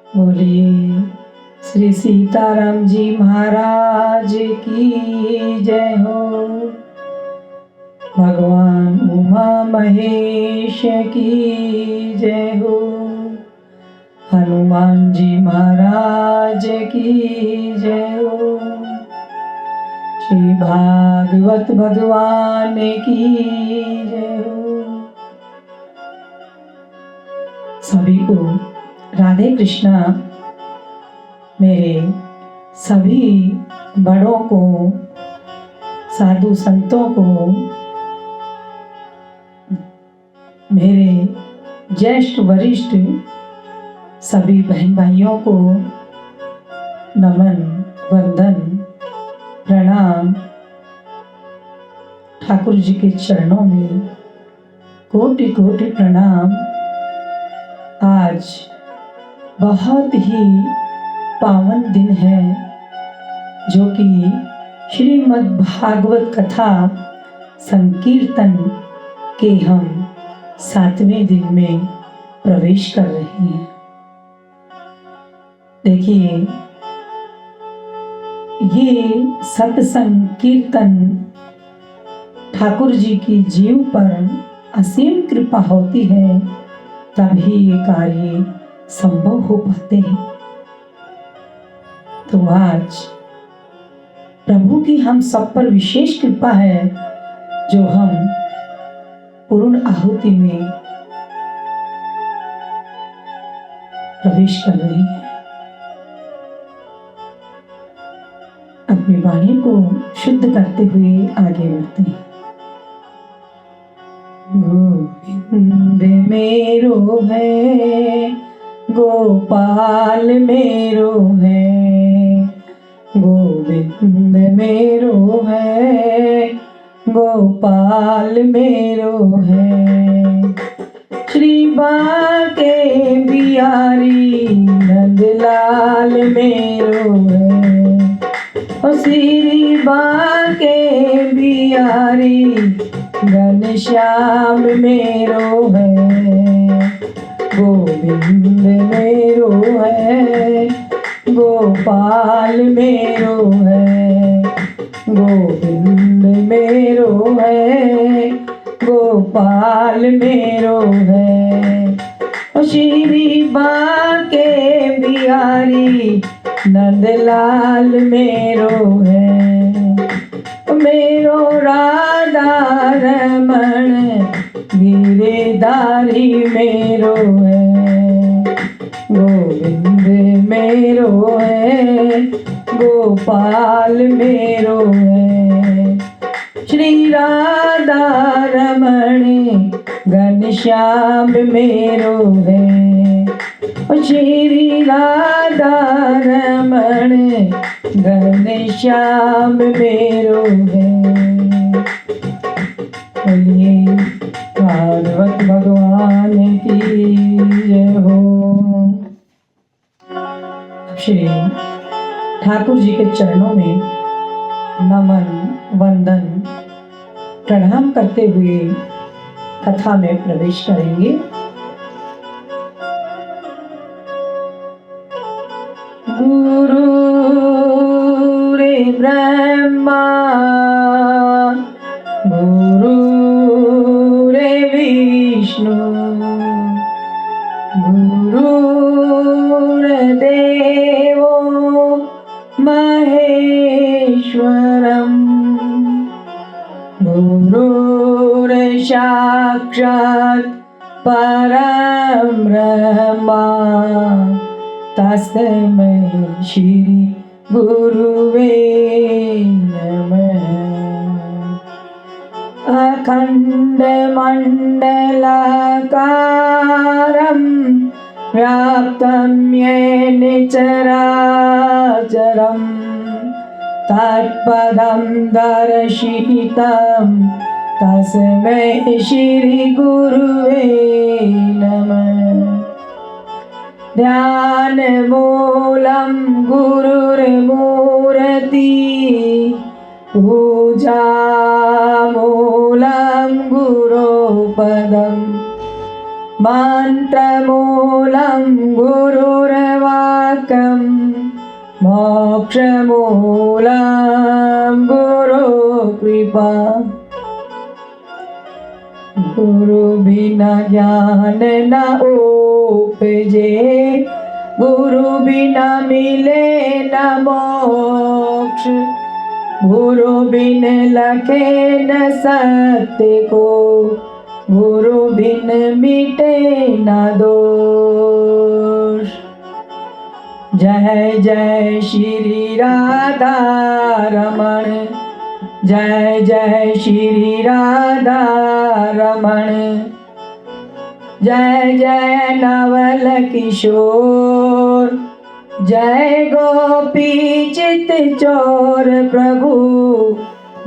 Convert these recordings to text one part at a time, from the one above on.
बोलिए श्री सीताराम जी महाराज की जय हो। भगवान उमा महेश की जय हो। हनुमान जी महाराज की जय हो। श्री भागवत भगवान की जय हो। सभी को राधे कृष्णा। मेरे सभी बड़ों को, साधु संतों को, मेरे ज्येष्ठ वरिष्ठ सभी बहन भाइयों को नमन, वंदन, प्रणाम। ठाकुर जी के चरणों में कोटि कोटि प्रणाम। आज बहुत ही पावन दिन है, जो कि श्रीमद् भागवत कथा संकीर्तन के हम 7वें दिन में प्रवेश कर रहे हैं। देखिए, ये सत्संग कीर्तन ठाकुर जी की जीव पर असीम कृपा होती है, तभी ये कार्य संभव हो पाते हैं। तो आज प्रभु की हम सब पर विशेष कृपा है, जो हम पूर्ण आहुति में प्रवेश कर रहे हैं। अपनी वाणी को शुद्ध करते हुए आगे बढ़ते हैं। गोविंद मेरो है, गोपाल मेरो है, गोविंद मेरो है, गोपाल मेरो है। श्री बाके बिहारी नंदलाल मेरो है, ओ श्री बाके बिहारी घनश्याम मेरो है। गोविंद मेरो है, गोपाल मेरो है, गोविंद मेरो है, गोपाल मेरो है। ओ श्री बाके बिहारी नंदलाल मेरो है, मेरो राधा रमण गिरधारी मेरो है। गोविंद मेरो है, गोपाल मेरो है। श्री राधा रमण घनश्याम मेरो है, श्री राधा रमण घनश्याम मेरो है। बोलिए भागवत भगवान की जय हो। श्री ठाकुर जी के चरणों में नमन, वंदन, प्रणाम करते हुए कथा में प्रवेश करेंगे। गुरु रे ब्रह्मा, गुरु रे विष्णु, गुरु रे देवो महेश्वरम, गुरु रे साक्षात् परम ब्रह्मा, तस्मै श्री गुरुवे नमः। अखंड मंडलाकारं व्याप्तं येन चराचरं, तत्पदं दर्शितं तस्मै श्री गुरुवे नमः। ध्यान मूलं गुरुर्मूर्ति, पूजा मूलं गुरुपदं, मंत्रमूलं गुरुर्वाक्, मोक्षमूलं गुरु कृपा। गुरु बिना ज्ञान न उपजे, गुरु बिना मिले न मोक्ष। गुरु बिन लखे न सत्य को, गुरु बिन मिटे न दोष। जय जय श्री राधा रमण, जय जय श्री राधा रमण। जय जय नवल किशोर, जय गोपी चित चोर प्रभु।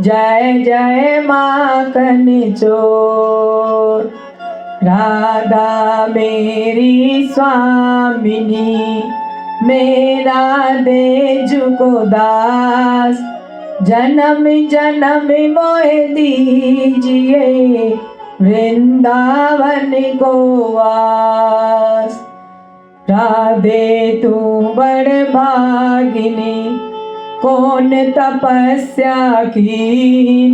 जय जय माखन चोर। राधा मेरी स्वामिनी, मेरा दे जुको दास। जन्म जन्म मोहे दीजिए, वृंदावन को वास। राधे तू बड़ भागिनी, कौन तपस्या कीन।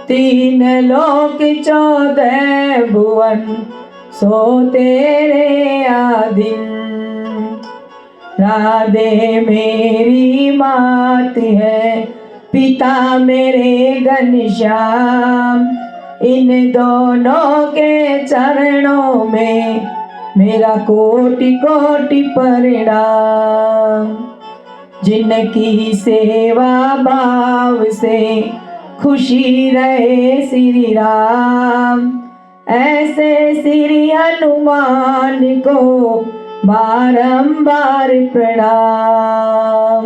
3 लोक 14 भुवन, सो तेरे आधीन। राधे मेरी मात है, पिता मेरे घनश्याम। इन दोनों के चरणों में मेरा कोटि कोटि प्रणाम। जिनकी सेवा भाव से खुशी रहे श्री राम, ऐसे श्री हनुमान को बारंबार प्रणाम।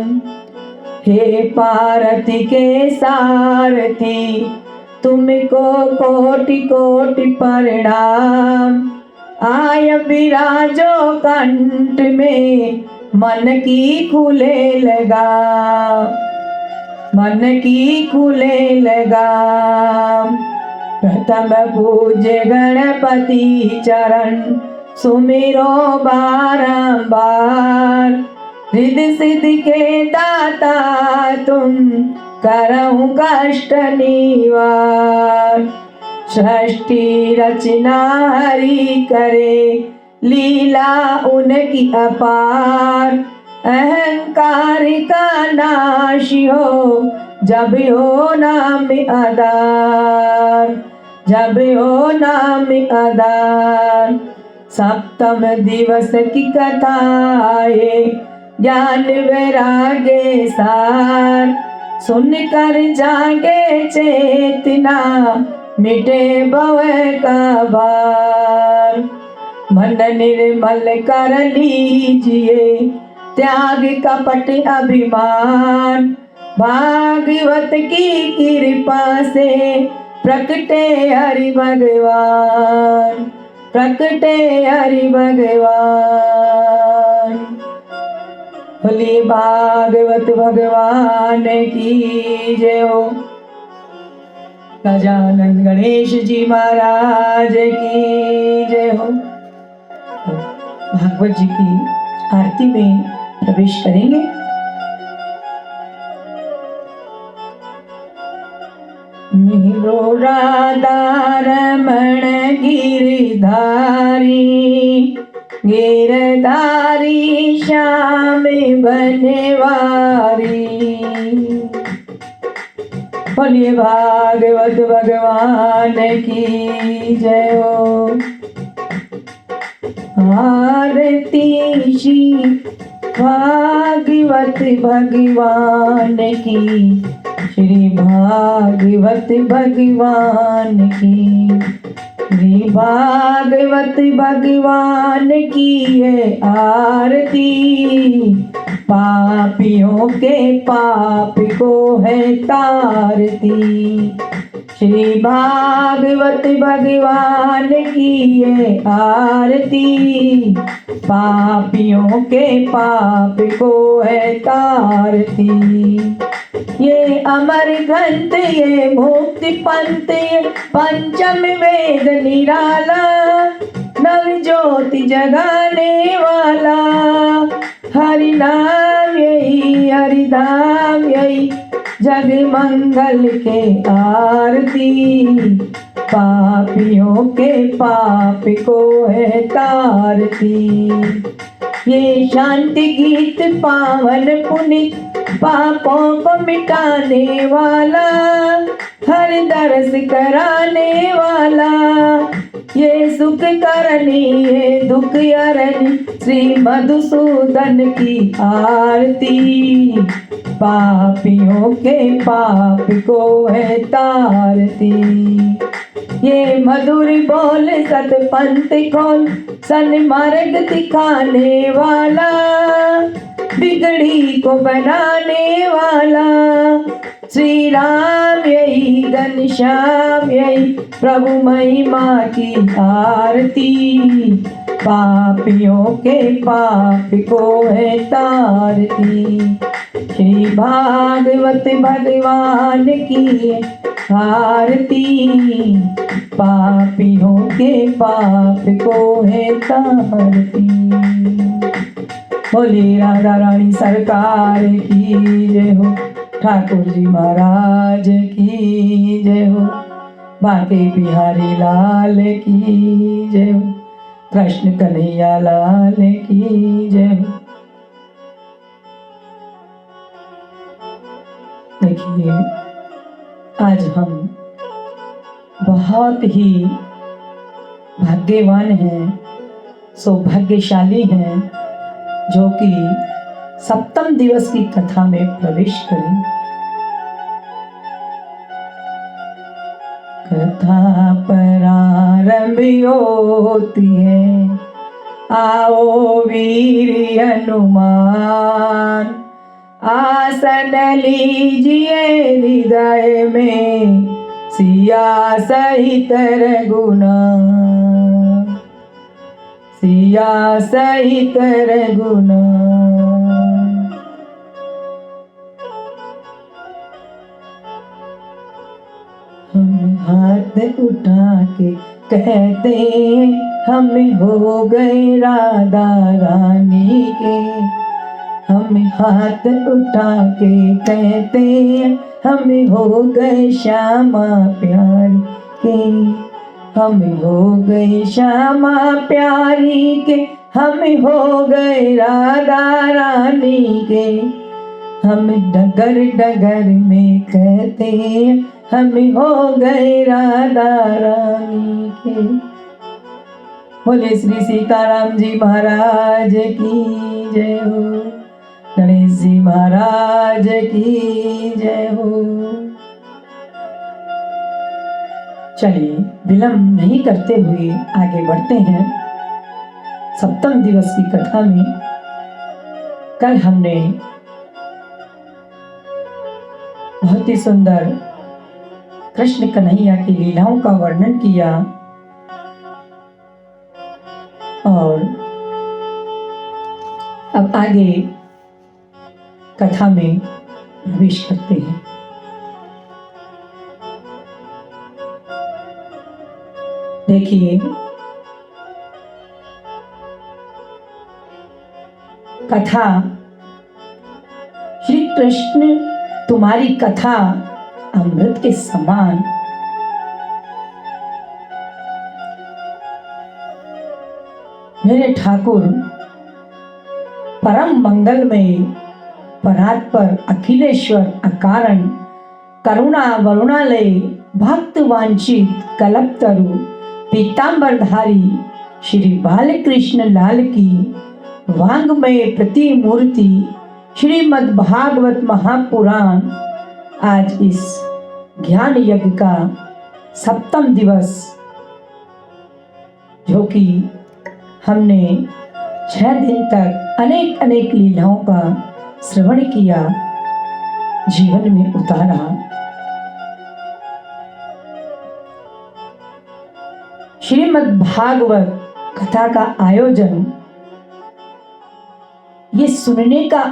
हे पार्वती के सारथी, तुमको कोटि कोटि प्रणाम। आय विराजो कंठ में, मन की खुले लगा, मन की खुले लगा। प्रथम पूज्य गणपति चरण, सुमिरो बारंबार। रिद्धि सिद्धि के दाता तुम, करहु कष्ट निवार। सृष्टि रचना हरि करे, लीला उनकी अपार। अहंकार का नाश हो, जब हो नाम आधार, जब हो नाम आधार। सप्तम दिवस की कथाए, ज्ञान वैराग्य सार। सुनकर जागे चेतना, मिटे भव का भार। मन निर्मल कर लीजिए, त्याग कपट अभिमान। भागवत की कृपा से प्रकटे हरि भगवान, प्रकटे हरि भगवान। बोलिए भागवत भगवान की जय हो। गजानन गणेश जी महाराज की जय हो। भागवत जी की आरती में प्रवेश करेंगे। मेरो राधा रमण गिरधारी, गिरधारी श्याम बनवारी। बोलिए भागवत भगवान की जय हो। आरती श्री भागवत भगवान की, श्री भागवत भगवान की। श्री भागवत भगवान की है आरती, पापियों के पाप को है तारती। श्री भागवत भगवान की है आरती, पापियों के पाप को है तारती। ये अमर ग्रंथ, ये मुक्ति पंथ, ये पंचम वेद निराला, नव ज्योति जगाने वाला। हरि नाम यही हरिधाम यही जग मंगल के आरती, पापियों के पाप को है तारती। ये शांति गीत पावन पुनित पापों को मिटाने वाला, हर दर्श कराने वाला, ये सुख करनी ये दुख हरनी, श्री मधुसूदन की आरती, पापियों के पाप को है तारती। ये मधुर बोल सतपंथ खोल, सन्मार्ग दिखाने वाला, बिगड़ी को बनाने वाला, श्री राम यही घनश्याम यही प्रभु महिमा की आरती, पापियों के पाप को है तारती। श्री भागवत भगवान की आरती, पापियों के पाप को है तारती। बोले राधा रानी सरकार की जय हो, ठाकुर जी महाराज की जय हो, बांके बिहारी लाल की जय हो, कृष्ण कन्हैया लाल की जय हो। देखिए, आज हम बहुत ही भाग्यवान हैं, सौभाग्यशाली हैं, जो कि सप्तम दिवस की कथा में प्रवेश करें। कथा प्रारंभ होती है, आओ वीर हनुमान, आसन लीजिए हृदय में, सिया सहित रघुनाथ, सिया सहित रघुनाथ। हम हाथ उठा के कहते हम हो गए राधा रानी के, हम हाथ उठा के कहते हम हो गए श्यामा प्यारी के, हम हो गए श्यामा प्यारी के, हम हो गए राधा रानी के, हम डगर डगर में कहते हम हो गए राधा रानी के। बोले श्री सीताराम जी महाराज की जय हो, गणेश जी महाराज की जय हो। चलिए, विलंब नहीं करते हुए आगे बढ़ते हैं सप्तम दिवस की कथा में। कल हमने बहुत ही सुंदर कृष्ण कन्हैया की लीलाओं का वर्णन किया और अब आगे कथा में प्रवेश करते हैं। देखिए, कथा श्री कृष्ण तुम्हारी कथा अमृत के समान, मेरे ठाकुर परम मंगलमय परात्पर अखिलेश्वर अकारण करुणा वरुणालय भक्त वांछित कल्पतरु पीतांबरधारी श्री बालकृष्ण लाल की वांग्मय प्रतिमूर्ति श्रीमद् भागवत महापुराण आज इस ज्ञान यज्ञ का सप्तम दिवस, जो कि हमने 6 दिन तक अनेक अनेक लीलाओं का श्रवण किया, जीवन में उतारा। श्रीमद् भागवत कथा का आयोजन, ये सुनने का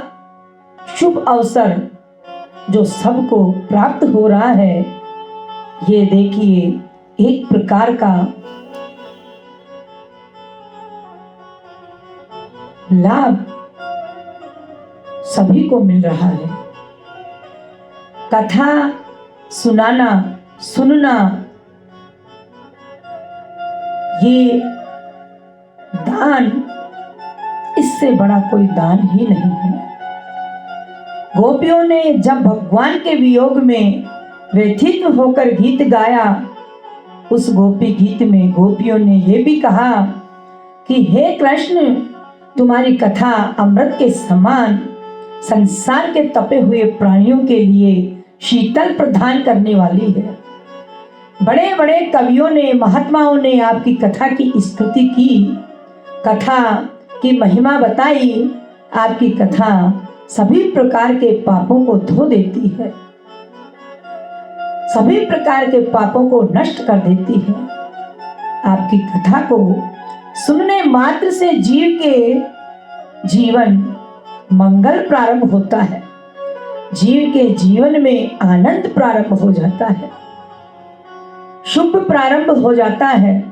शुभ अवसर जो सबको प्राप्त हो रहा है, ये देखिए एक प्रकार का लाभ सभी को मिल रहा है। कथा सुनाना, सुनना, ये दान, इससे बड़ा कोई दान ही नहीं है। गोपियों ने जब भगवान के वियोग में व्यथित होकर गीत गाया, उस गोपी गीत में गोपियों ने यह भी कहा कि हे कृष्ण, तुम्हारी कथा अमृत के समान संसार के तपे हुए प्राणियों के लिए शीतल प्रदान करने वाली है। बड़े बड़े कवियों ने, महात्माओं ने आपकी कथा की स्तुति की, कथा की महिमा बताई। आपकी कथा सभी प्रकार के पापों को धो देती है, सभी प्रकार के पापों को नष्ट कर देती है। आपकी कथा को सुनने मात्र से जीव के जीवन मंगल प्रारंभ होता है, जीव के जीवन में आनंद प्रारंभ हो जाता है, शुभ प्रारंभ हो जाता है।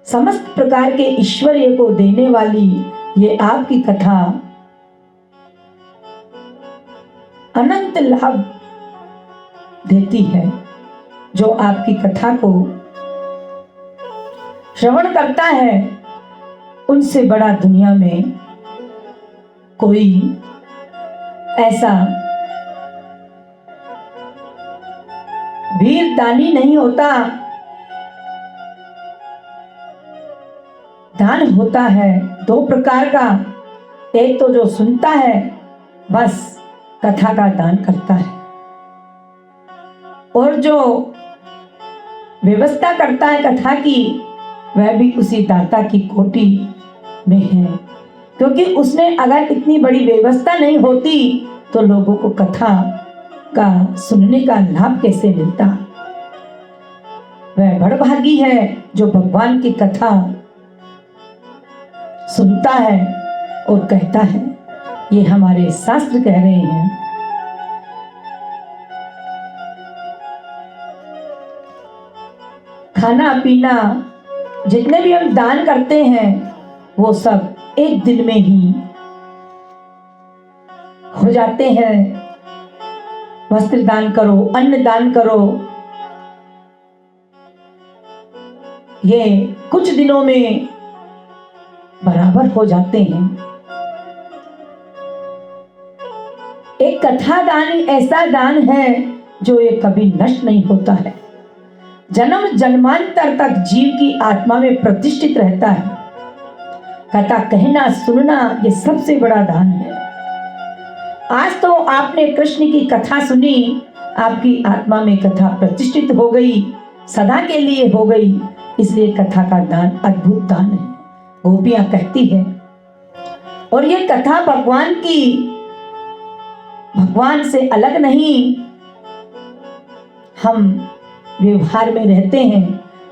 समस्त प्रकार के ईश्वर्य को देने वाली ये आपकी कथा अनंत लाभ देती है। जो आपकी कथा को श्रवण करता है, उनसे बड़ा दुनिया में कोई ऐसा वीर दानी नहीं होता। दान होता है दो प्रकार का, एक तो जो सुनता है, बस कथा का दान करता है, और जो व्यवस्था करता है कथा की, वह भी उसी दाता की कोटि में है। क्योंकि उसने अगर इतनी बड़ी व्यवस्था नहीं होती तो लोगों को कथा का सुनने का लाभ कैसे मिलता। वह बड़भागी है जो भगवान की कथा सुनता है और कहता है। ये हमारे शास्त्र कह रहे हैं। खाना पीना जितने भी हम दान करते हैं, वो सब एक दिन में ही हो जाते हैं। वस्त्र दान करो, अन्न दान करो, ये कुछ दिनों में बराबर हो जाते हैं। एक कथा दान ऐसा दान है जो ये कभी नष्ट नहीं होता है, जन्म जन्मांतर तक जीव की आत्मा में प्रतिष्ठित रहता है। कथा कहना, सुनना, ये सबसे बड़ा दान है। आज तो आपने कृष्ण की कथा सुनी, आपकी आत्मा में कथा प्रतिष्ठित हो गई, सदा के लिए हो गई। इसलिए कथा का दान अद्भुत दान है, गोपियां कहती है। और ये कथा भगवान की, भगवान से अलग नहीं। हम व्यवहार में रहते हैं,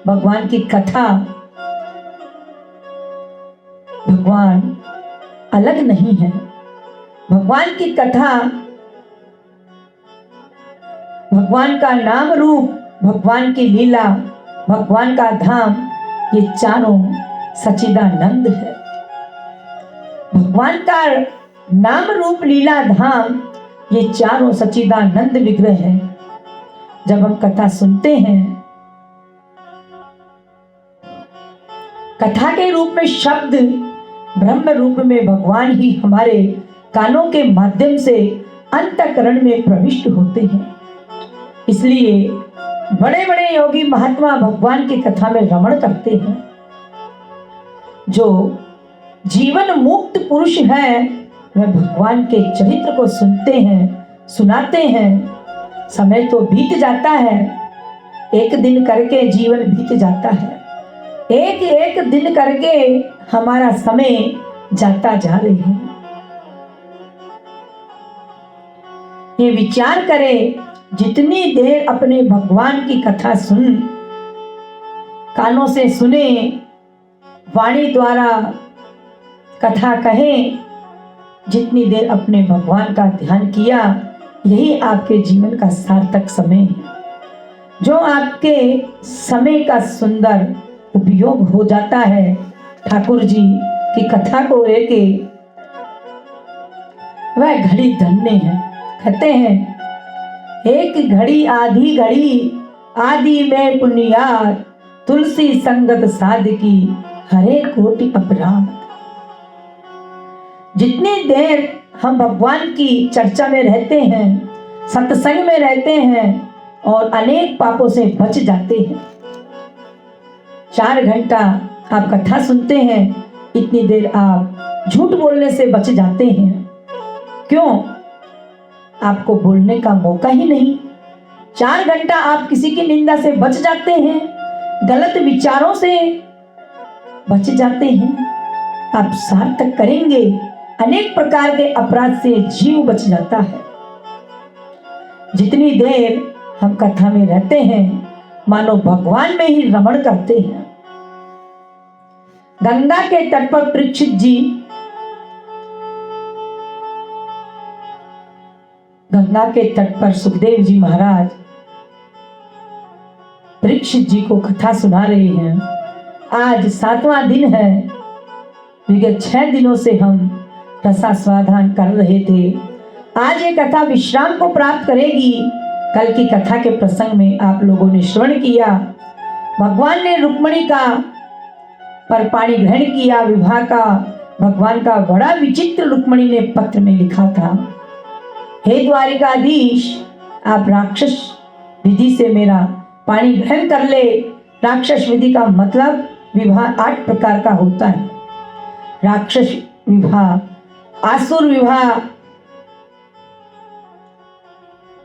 भगवान की कथा, भगवान अलग नहीं है। भगवान की कथा, भगवान का नाम रूप, भगवान की लीला, भगवान का धाम, ये चारों सच्चिदानंद है। भगवान का नाम रूप लीला धाम, ये चारों सच्चिदानंद विग्रह है। जब हम कथा सुनते हैं, कथा के रूप में शब्द, ब्रह्म रूप में भगवान ही हमारे कानों के माध्यम से अंतःकरण में प्रविष्ट होते हैं। इसलिए बड़े बड़े योगी महात्मा भगवान की कथा में रमण करते हैं। जो जीवन मुक्त पुरुष है, वह भगवान के चरित्र को सुनते हैं, सुनाते हैं। समय तो बीत जाता है, एक दिन करके जीवन बीत जाता है, एक एक दिन करके हमारा समय जाता जा रहे हैं। ये विचार करें, जितनी देर अपने भगवान की कथा सुन, कानों से सुने, वाणी द्वारा कथा कहें, जितनी देर अपने भगवान का ध्यान किया, यही आपके जीवन का सार्थक समय है। जो आपके समय का सुंदर उपयोग हो जाता है ठाकुर जी की कथा को लेके, वह घड़ी धन्य है। कहते हैं, एक घड़ी आधी घड़ी आदि में पुण्यात, तुलसी संगत साधकी हरे कोटि अपराध। जितनी देर हम भगवान की चर्चा में रहते हैं, सत्संग में रहते हैं और अनेक पापों से बच जाते हैं। 4 घंटा आप कथा सुनते हैं, इतनी देर आप झूठ बोलने से बच जाते हैं। क्यों? आपको बोलने का मौका ही नहीं। 4 घंटा आप किसी की निंदा से बच जाते हैं, गलत विचारों से बच जाते हैं। आप सार्थक करेंगे, अनेक प्रकार के अपराध से जीव बच जाता है। जितनी देर हम कथा में रहते हैं, मानो भगवान में ही रमण करते हैं। गंगा के तट पर परीक्षित जी, गंगा के तट पर सुखदेव जी महाराज परीक्षित जी को कथा सुना रहे हैं। आज 7वां दिन है। विगत 6 दिनों से हम रसास्वादन कर रहे थे। आज ये कथा विश्राम को प्राप्त करेगी। कल की कथा के प्रसंग में आप लोगों ने श्रवण किया, भगवान ने रुक्मिणी का पर पाणी ग्रहण किया। विवाह का भगवान का बड़ा विचित्र रुक्मिणी ने पत्र में लिखा था, हे द्वारिकाधीश, आप राक्षस विधि से मेरा पाणी ग्रहण कर ले। राक्षस विधि का मतलब विवाह 8 प्रकार का होता है। राक्षस विवाह, आसुर विवाह,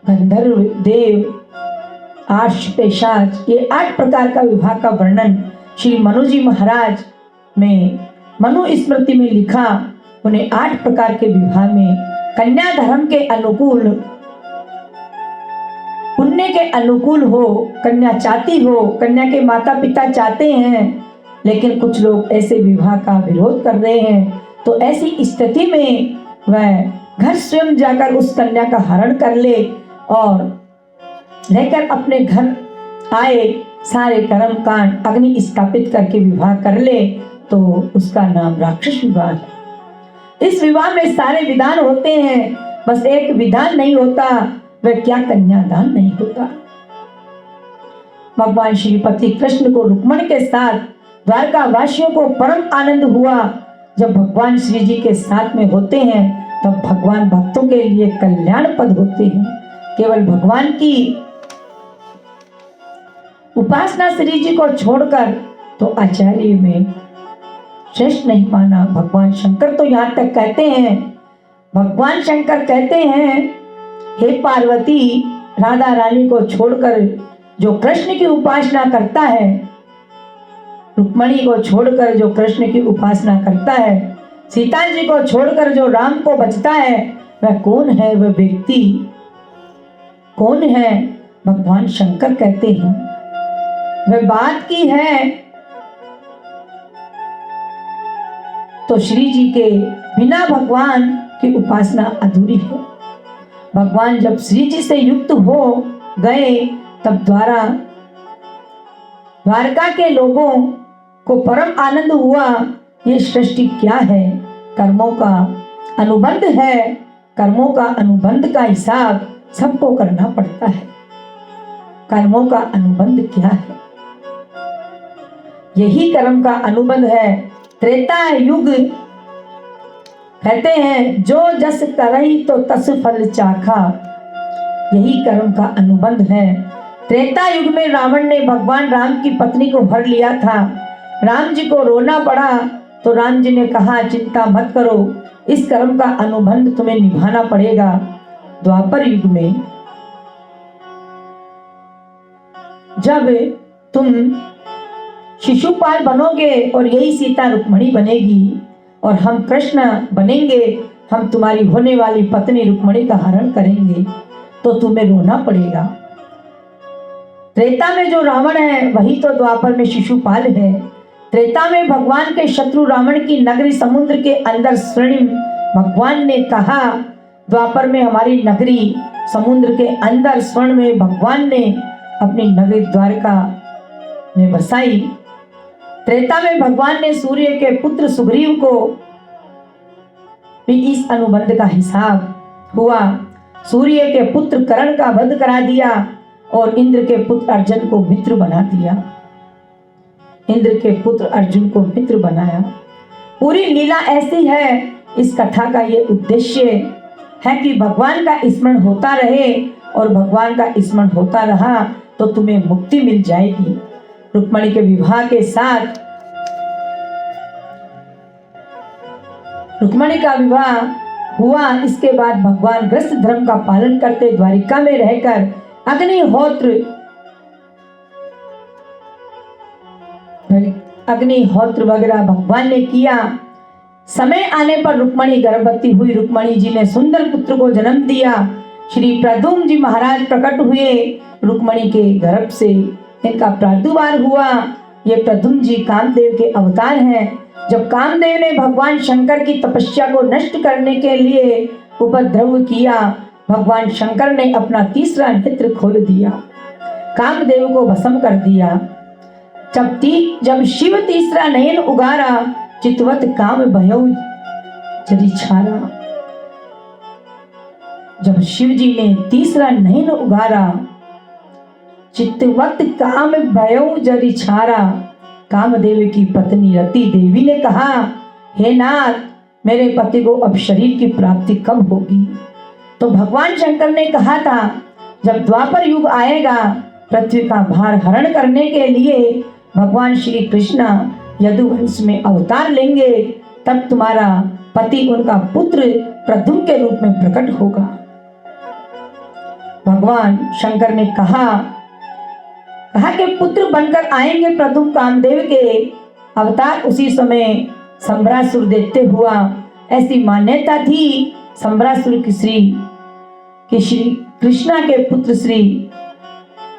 गंधर्व, देव, आर्ष, पेशाच, ये 8 प्रकार का विवाह का वर्णन श्री मनु जी महाराज में मनु स्मृति में लिखा। उन्हें 8 प्रकार के विवाह में कन्या धर्म के अनुकूल, पुण्य के अनुकूल हो, कन्या चाहती हो, कन्या के माता पिता चाहते हैं, लेकिन कुछ लोग ऐसे विवाह का विरोध कर रहे हैं। तो ऐसी स्थिति में वह घर स्वयं जाकर उस कन्या का हरण कर ले और लेकर अपने घर आए, सारे कर्म कांड अग्नि स्थापित करके विवाह कर ले, तो उसका नाम राक्षस विवाह है। इस विवाह में सारे विधान होते हैं, बस एक विधान नहीं होता, वह क्या कन्यादान नहीं होता। भगवान श्रीपति कृष्ण को रुक्मिणी के साथ द्वारका वासियों को परम आनंद हुआ। जब भगवान श्री जी के साथ में होते हैं तब भगवान भक्तों के लिए कल्याण पद होते हैं। केवल भगवान की उपासना श्री जी को छोड़कर तो आचार्य में श्रेष्ठ नहीं माना। भगवान शंकर तो यहाँ तक कहते हैं, भगवान शंकर कहते हैं, हे पार्वती, राधा रानी को छोड़कर जो कृष्ण की उपासना करता है, रुक्मिणी को छोड़कर जो कृष्ण की उपासना करता है, सीता जी को छोड़कर जो राम को बचता है, वह कौन है? वह व्यक्ति कौन है? भगवान शंकर कहते हैं, वह बात की है तो श्री जी के बिना भगवान की उपासना अधूरी है। भगवान जब श्री जी से युक्त हो गए तब द्वारका के लोगों को परम आनंद हुआ। ये सृष्टि क्या है? कर्मों का अनुबंध है। कर्मों का अनुबंध का हिसाब सबको करना पड़ता है। कर्मों का अनुबंध क्या है? यही कर्म का अनुबंध है। त्रेता युग कहते हैं, जो जस करई तो तस फल चाखा, यही कर्म का अनुबंध है। त्रेता युग में रावण ने भगवान राम की पत्नी को हर लिया था। राम जी को रोना पड़ा तो राम जी ने कहा, चिंता मत करो, इस कर्म का अनुबंध तुम्हें निभाना पड़ेगा। द्वापर युग में जब तुम शिशुपाल बनोगे और यही सीता रुक्मिणी बनेगी और हम कृष्ण बनेंगे, हम तुम्हारी होने वाली पत्नी रुक्मिणी का हरण करेंगे, तो तुम्हें रोना पड़ेगा। त्रेता में जो रावण है वही तो द्वापर में शिशुपाल है। त्रेता में भगवान के शत्रु रावण की नगरी समुद्र के अंदर स्वर्णिम भगवान ने कहा, द्वापर में हमारी नगरी समुद्र के अंदर स्वर्ण में भगवान ने अपनी नगरी द्वारका में बसाई। त्रेता में भगवान ने सूर्य के पुत्र सुग्रीव को भी इस अनुबंध का हिसाब हुआ। सूर्य के पुत्र कर्ण का वध करा दिया और इंद्र के पुत्र अर्जुन को मित्र बना दिया। इंद्र के पुत्र अर्जुन को मित्र बनाया। पूरी लीला ऐसी है, इस कथा का ये उद्देश्य है कि भगवान का स्मरण होता रहे, और भगवान का स्मरण होता रहा तो तुम्हें मुक्ति मिल जाएगी। रुक्मिणी के विवाह के साथ रुक्मिणी का विवाह हुआ। इसके बाद भगवान गृहस्थ धर्म का पालन करते द्वारिका में रहकर अग्निहोत्र वगैरह भगवान ने किया। समय आने पर रुक्मिणी गर्भवती हुई। रुक्मिणी जी ने सुंदर पुत्र को जन्म दिया। श्री प्रद्युम्न जी महाराज प्रकट हुए रुक्मिणी के गर्भ से, इनका प्रादुर्भाव हुआ। ये प्रद्युम्न जी कामदेव के अवतार हैं। जब कामदेव ने भगवान शंकर की तपस्या को नष्ट करने के लिए उपद्रव किया, भगवान शंकर ने अपना तीसरा नेत्र खोल दिया, कामदेव को भस्म कर दिया। जब शिव तीसरा नयन उगारा, चितवत काम भयउ जरी छारा। जब शिव जी ने तीसरा नयन उगारा, चितवत काम भयउ जरी छारा। कामदेव की पत्नी रति देवी ने कहा, हे नाथ, मेरे पति को अब शरीर की प्राप्ति कब होगी? तो भगवान शंकर ने कहा था, जब द्वापर युग आएगा, पृथ्वी का भार हरण करने के लिए भगवान श्री कृष्ण यदुवंश में अवतार लेंगे, तब तुम्हारा पति उनका पुत्र प्रद्युम्न के रूप में प्रकट होगा। भगवान शंकर ने कहा कि पुत्र बनकर आएंगे प्रद्युम्न कामदेव के अवतार। उसी समय संबरासुर देखते हुआ, ऐसी मान्यता थी संबरासुर की श्री कृष्णा के पुत्र श्री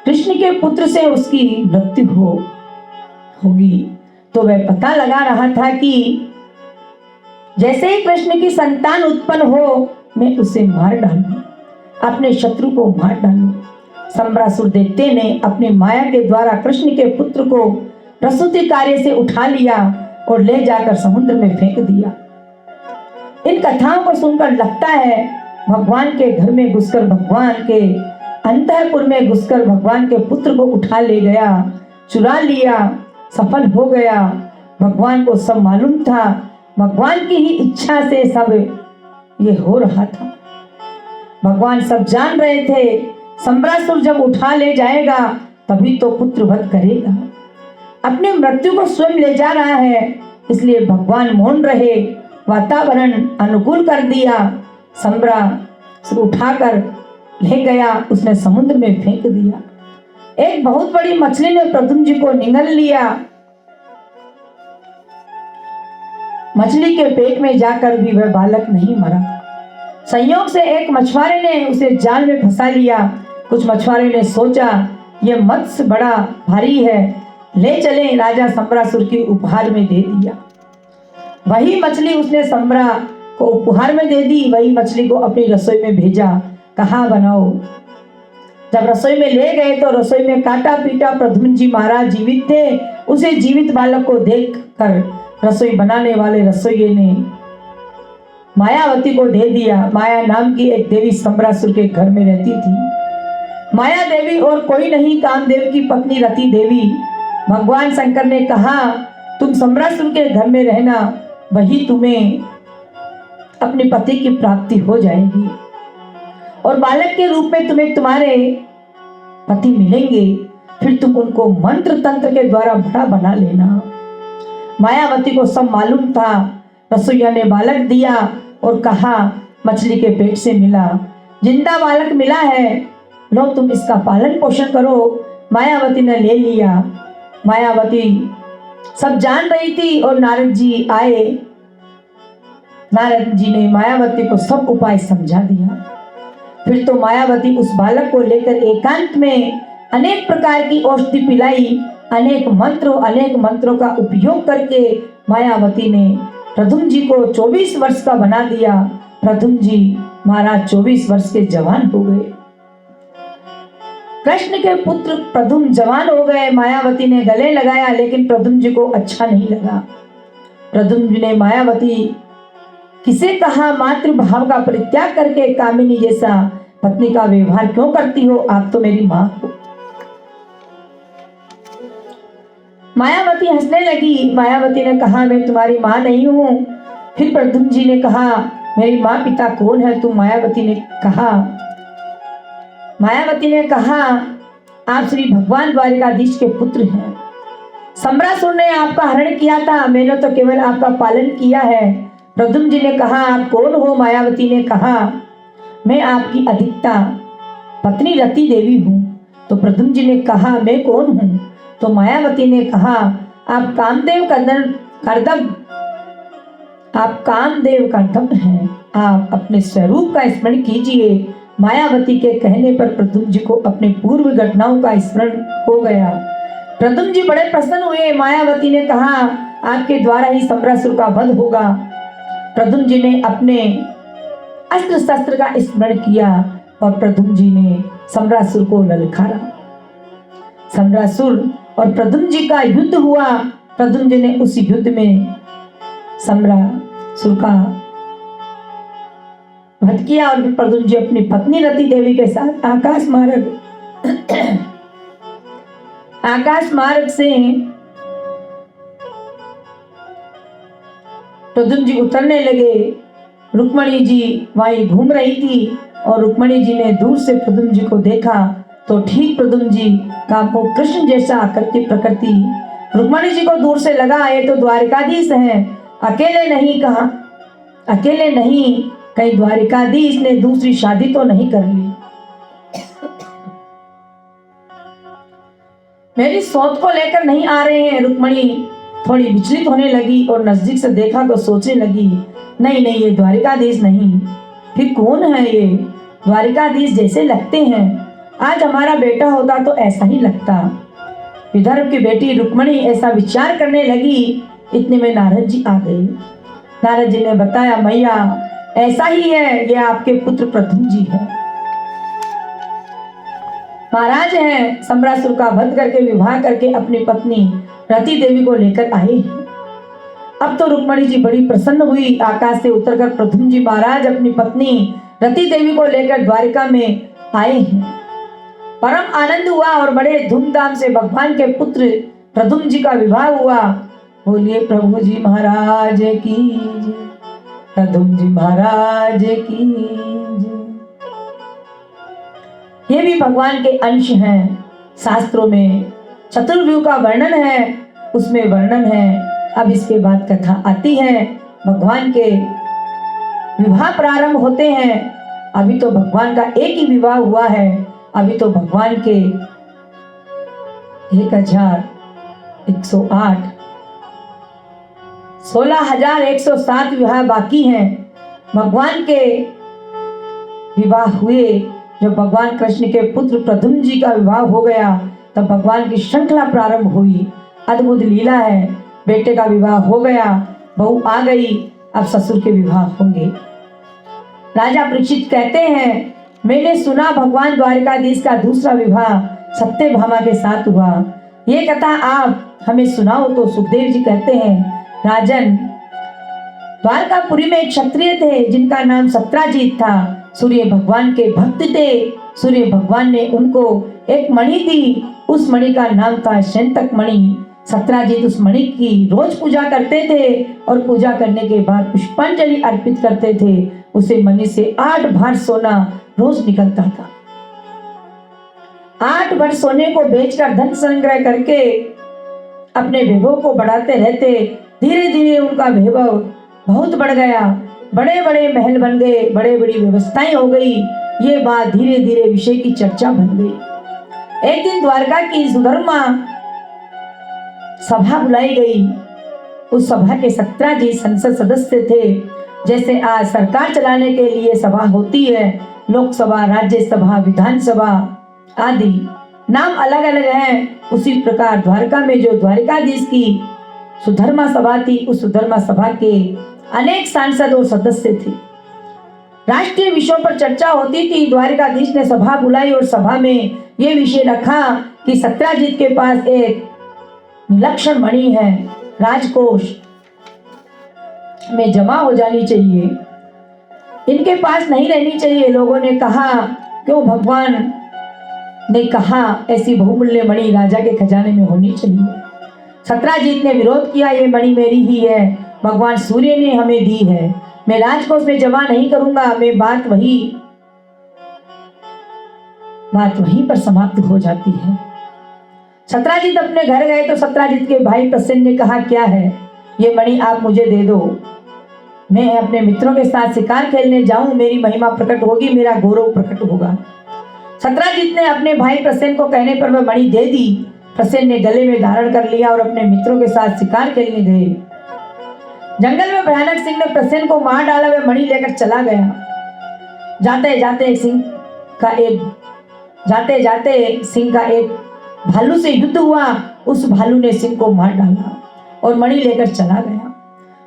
कृष्ण के पुत्र से उसकी मृत्यु होगी। तो वह पता लगा रहा था कि जैसे ही कृष्ण की संतान उत्पन्न हो, मैं उसे मार डालूं, अपने शत्रु को मार डालूं। संबरासुर दैत्य ने अपनी माया के द्वारा कृष्ण के पुत्र को प्रसूति कार्य से उठा लिया और ले जाकर समुद्र में फेंक दिया। इन कथाओं को सुनकर लगता है भगवान के घर में घुसकर, भगवान के अंतःपुर में घुसकर भगवान के पुत्र को उठा ले गया, चुरा लिया, सफल हो गया। भगवान को सब मालूम था, भगवान की ही इच्छा से सब ये हो रहा था। भगवान सब जान रहे थे, संबरासुर जब उठा ले जाएगा तभी तो पुत्र वध करेगा। अपनी मृत्यु को स्वयं ले जा रहा है, इसलिए भगवान मौन रहे, वातावरण अनुकूल कर दिया। संबरासुर उठाकर ले गया, उसने समुद्र में फेंक दिया। एक बहुत बड़ी मछली ने प्रद्युम्न जी को निगल लिया। मछली के पेट में जाकर भी वह बालक नहीं मरा। संयोग से एक मछुआरे ने उसे जाल में फंसा लिया। कुछ मछुआरे ने सोचा, यह मत्स्य बड़ा भारी है, ले चले, राजा संबरासुर की उपहार में दे दिया। वही मछली उसने संबरा को उपहार में दे दी। वही मछली को अपनी रसोई में भेजा, कहा बनाओ। जब रसोई में ले गए तो रसोई में काटा पीटा प्रद्युम्न जी महाराज जीवित थे। उसे जीवित बालक को देखकर रसोई बनाने वाले रसोइये ने मायावती को दे दिया। माया नाम की एक देवी संबरासुर के घर में रहती थी। माया देवी और कोई नहीं, कामदेव की पत्नी रति देवी। भगवान शंकर ने कहा, तुम संबरासुर के घर में रहना, वही तुम्हें अपने पति की प्राप्ति हो जाएगी और बालक के रूप में तुम्हें तुम्हारे पति मिलेंगे। फिर तुम उनको मंत्र तंत्र के द्वारा बड़ा बना लेना। मायावती को सब मालूम था। रसोइया ने बालक दिया और कहा, मछली के पेट से मिला, जिंदा बालक मिला है, लो तुम इसका पालन पोषण करो। मायावती ने ले लिया। मायावती सब जान रही थी और नारद जी आए। नारद जी ने मायावती को सब उपाय समझा दिया। फिर तो मायावती उस बालक को लेकर एकांत में अनेक प्रकार की औषधि पिलाई। अनेक मंत्रों का उपयोग करके मायावती ने प्रद्युम्न जी को 24 वर्ष का बना दिया। प्रद्युम्न जी महाराज 24 वर्ष के जवान हो गए। कृष्ण के पुत्र प्रद्युम्न जवान हो गए। मायावती ने गले लगाया, लेकिन प्रद्युम्न जी को अच्छा नहीं लगा। प्रद्युम्न जी ने मायावती किसे कहा मातृभाव का परित्याग करके कामिनी जैसा पत्नी का व्यवहार क्यों करती हो? आप तो मेरी माँ हो। मायावती हंसने लगी। मायावती ने कहा, मैं तुम्हारी माँ नहीं हूं। फिर प्रद्युम्न जी ने कहा, मेरी माँ पिता कौन है तुम? मायावती ने कहा, आप श्री भगवान द्वारिकाधीश के पुत्र हैं। सम्रासुर ने आपका हरण किया था, मैंने तो केवल आपका पालन किया है। प्रद्युम्न जी ने कहा, आप कौन हो? मायावती ने कहा, मैं आपकी अधिकता पत्नी रति देवी हूँ। तो प्रद्युम्न जी ने कहा, मैं कौन हूँ? तो मायावती ने कहा, आप कामदेव कर्दम हैं। आप अपने स्वरूप का स्मरण कीजिए। मायावती के कहने पर प्रद्युम्न जी को अपने पूर्व घटनाओं का स्मरण हो गया। प्रद्युम्न जी बड़े प्रसन्न हुए। मायावती ने कहा, आपके द्वारा ही सम्रासुर का वध होगा। प्रद्युम्न जी ने अपने अस्त्र शस्त्र का स्मरण किया और प्रद्युम्न जी ने सम्रासुर को ललकारा। सम्रासुर और प्रद्युम्न जी का युद्ध हुआ। प्रद्युम्न जी ने उस युद्ध में सम्रासुर का वध किया और प्रद्युम्न जी अपनी पत्नी रति देवी के साथ आकाश मार्ग से प्रद्युम्न जी उतरने लगे। रुक्मणी जी वहीं घूम रही थी और रुक्मणी जी ने दूर से प्रद्युम्न जी को देखा तो ठीक प्रद्युम्न जी का मुख कृष्ण जैसा आकृति प्रकृति। रुक्मणी जी को दूर से लगा, ये तो द्वारिकाधीश हैं, अकेले नहीं कहीं द्वारिकाधीश ने दूसरी शादी तो नहीं कर ली। मेरी सोच को लेकर नहीं आ रहे हैं। रुक्मणी थोड़ी विचलित होने लगी और नजदीक से देखा तो सोचने लगी, नहीं ये द्वारिकाधीश नहीं, फिर कौन है ये? द्वारिकाधीश जैसे लगते हैं, आज हमारा बेटा होता तो ऐसा ही लगता। विदर्भ की बेटी रुक्मणी ऐसा विचार करने लगी। इतने में नारद जी आ गए। नारद जी ने बताया, मैया ऐसा ही है, ये आपके पुत्र प्रद्युम्न जी है, महाराज हैं, सम्रासुर का वध करके विवाह करके अपनी पत्नी रति देवी को लेकर आए हैं। अब तो रुक्मणी जी बड़ी प्रसन्न हुई। आकाश से उतरकर प्रद्युम्न जी महाराज अपनी पत्नी रति देवी को लेकर द्वारिका में आए हैं। परम आनंद हुआ और बड़े धूमधाम से भगवान के पुत्र प्रद्युम्न जी का विवाह हुआ। बोलिए प्रभु जी महाराज की जय, प्रद्युम्न जी महाराज की जय। ये भी भगवान के अंश हैं। शास्त्रों में चतुर्व्यूह का वर्णन है, उसमें वर्णन है। अब इसके बाद कथा आती है। भगवान के विवाह प्रारंभ होते हैं। अभी तो भगवान का एक ही विवाह हुआ है। अभी तो भगवान के 1108 16,107 विवाह बाकी हैं। भगवान के विवाह हुए। जब भगवान कृष्ण के पुत्र प्रद्युम्न जी का विवाह हो गया तब भगवान की श्रृंखला प्रारंभ हुई। अद्भुत लीला है। बेटे का विवाह हो गया, बहू आ गई, अब ससुर के विवाह होंगे। राजा परीक्षित कहते हैं, मैंने सुना भगवान द्वारिकाधीश का दूसरा विवाह सत्यभामा के साथ हुआ। ये कथा आप हमें सुनाओ। तो सुखदेव जी कहते हैं, राजन, द्वारकापुरी में एक क्षत्रिय थे जिनका नाम सत्राजीत था। सूर्य भगवान के भक्त थे। सूर्य भगवान ने उनको एक मणि दी। उस मणि का नाम था शंतक मणि। सत्राजीत उस मणि की रोज पूजा करते थे और पूजा करने के बाद पुष्पांजलि अर्पित करते थे। उसे मणि से 8 भार सोना रोज निकलता था। 8 भर सोने को बेचकर धन संग्रह करके अपने वैभव को बढ़ाते रहते। धीरे धीरे उनका वैभव बहुत बढ़ गया। बड़े बड़े महल बन गए, बड़े बड़ी व्यवस्थाएं हो गई। ये बात धीरे धीरे विषय की चर्चा बन गई। एक दिन द्वारका की सुधर्मा सभा बुलाई गई। उस सभा के सत्राजीत संसद सदस्य थे। जैसे आज सरकार चलाने के लिए सभा होती है, लोकसभा, राज्यसभा, विधानसभा आदि नाम अलग अलग हैं, उसी प्रकार द्वारका में जो द्वारिकाधीश की सुधर्मा सभा थी, उस सुधर्मा सभा के अनेक सांसद और सदस्य थे। राष्ट्रीय विषयों पर चर्चा होती थी। द्वारिकाधीश ने सभा बुलाई और सभा में यह विषय रखा कि सत्राजीत के पास एक विलक्षण मणि है, राजकोष। में जमा हो जानी चाहिए, इनके पास नहीं रहनी चाहिए। लोगों ने कहा, क्यों? भगवान ने कहा ऐसी बहुमूल्य मणि राजा के खजाने में होनी चाहिए। सत्राजीत ने विरोध किया, ये मणि मेरी ही है, भगवान सूर्य ने हमें दी है, मैं राजकोष में जमा नहीं करूंगा। मैं बात वहीं पर समाप्त हो जाती है। सत्राजीत अपने घर गए तो सत्राजीत के भाई प्रसेन ने कहा, क्या है ये मणि, आप मुझे दे दो, मैं अपने मित्रों के साथ शिकार खेलने जाऊं, मेरी महिमा प्रकट होगी, मेरा गौरव प्रकट होगा। सत्राजीत ने अपने भाई प्रसेन को कहने पर वह मणि दे दी। प्रसेन ने गले में धारण कर लिया और अपने मित्रों के साथ शिकार खेलने गए। जंगल में भयानक सिंह ने प्रसेन को मार डाला, वह मणि लेकर चला गया। जाते जाते सिंह का एक भालू से युद्ध हुआ, उस भालू ने सिंह को मार डाला और मणि लेकर चला गया।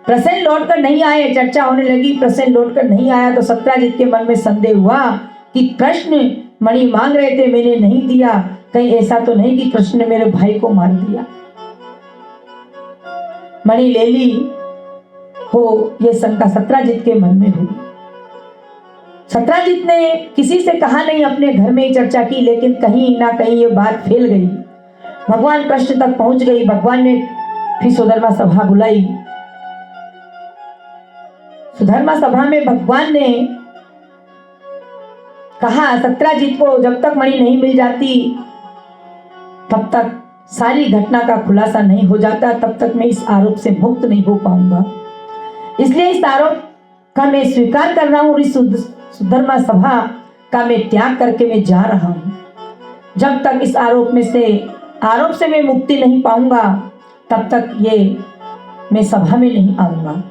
प्रसेन लौटकर नहीं आए, चर्चा होने लगी। प्रसेन लौटकर नहीं आया तो सत्राजीत के मन में संदेह हुआ कि कृष्ण मणि मांग रहे थे, मैंने नहीं दिया, कहीं ऐसा तो नहीं कि कृष्ण ने मेरे भाई को मार दिया। मणि ले ली हो, यह शंका सत्राजीत के मन में हुई। सत्राजीत ने किसी से कहा नहीं, अपने घर में ही चर्चा की, लेकिन कहीं ना कहीं ये बात फैल गई, भगवान कृष्ण तक पहुंच गई। भगवान ने फिर सुधर्मा सभा बुलाई। सुधर्मा सभा में भगवान ने कहा, सत्राजीत को जब तक मणि नहीं मिल जाती, तब तक सारी घटना का खुलासा नहीं हो जाता, तब तक मैं इस आरोप से मुक्त नहीं हो पाऊंगा। इसलिए इस आरोप का मैं स्वीकार कर रहा हूं और इस सुधर्मा सभा का मैं त्याग करके मैं जा रहा हूं। जब तक इस आरोप से मैं मुक्ति नहीं पाऊंगा, तब तक मैं सभा में नहीं आऊंगा।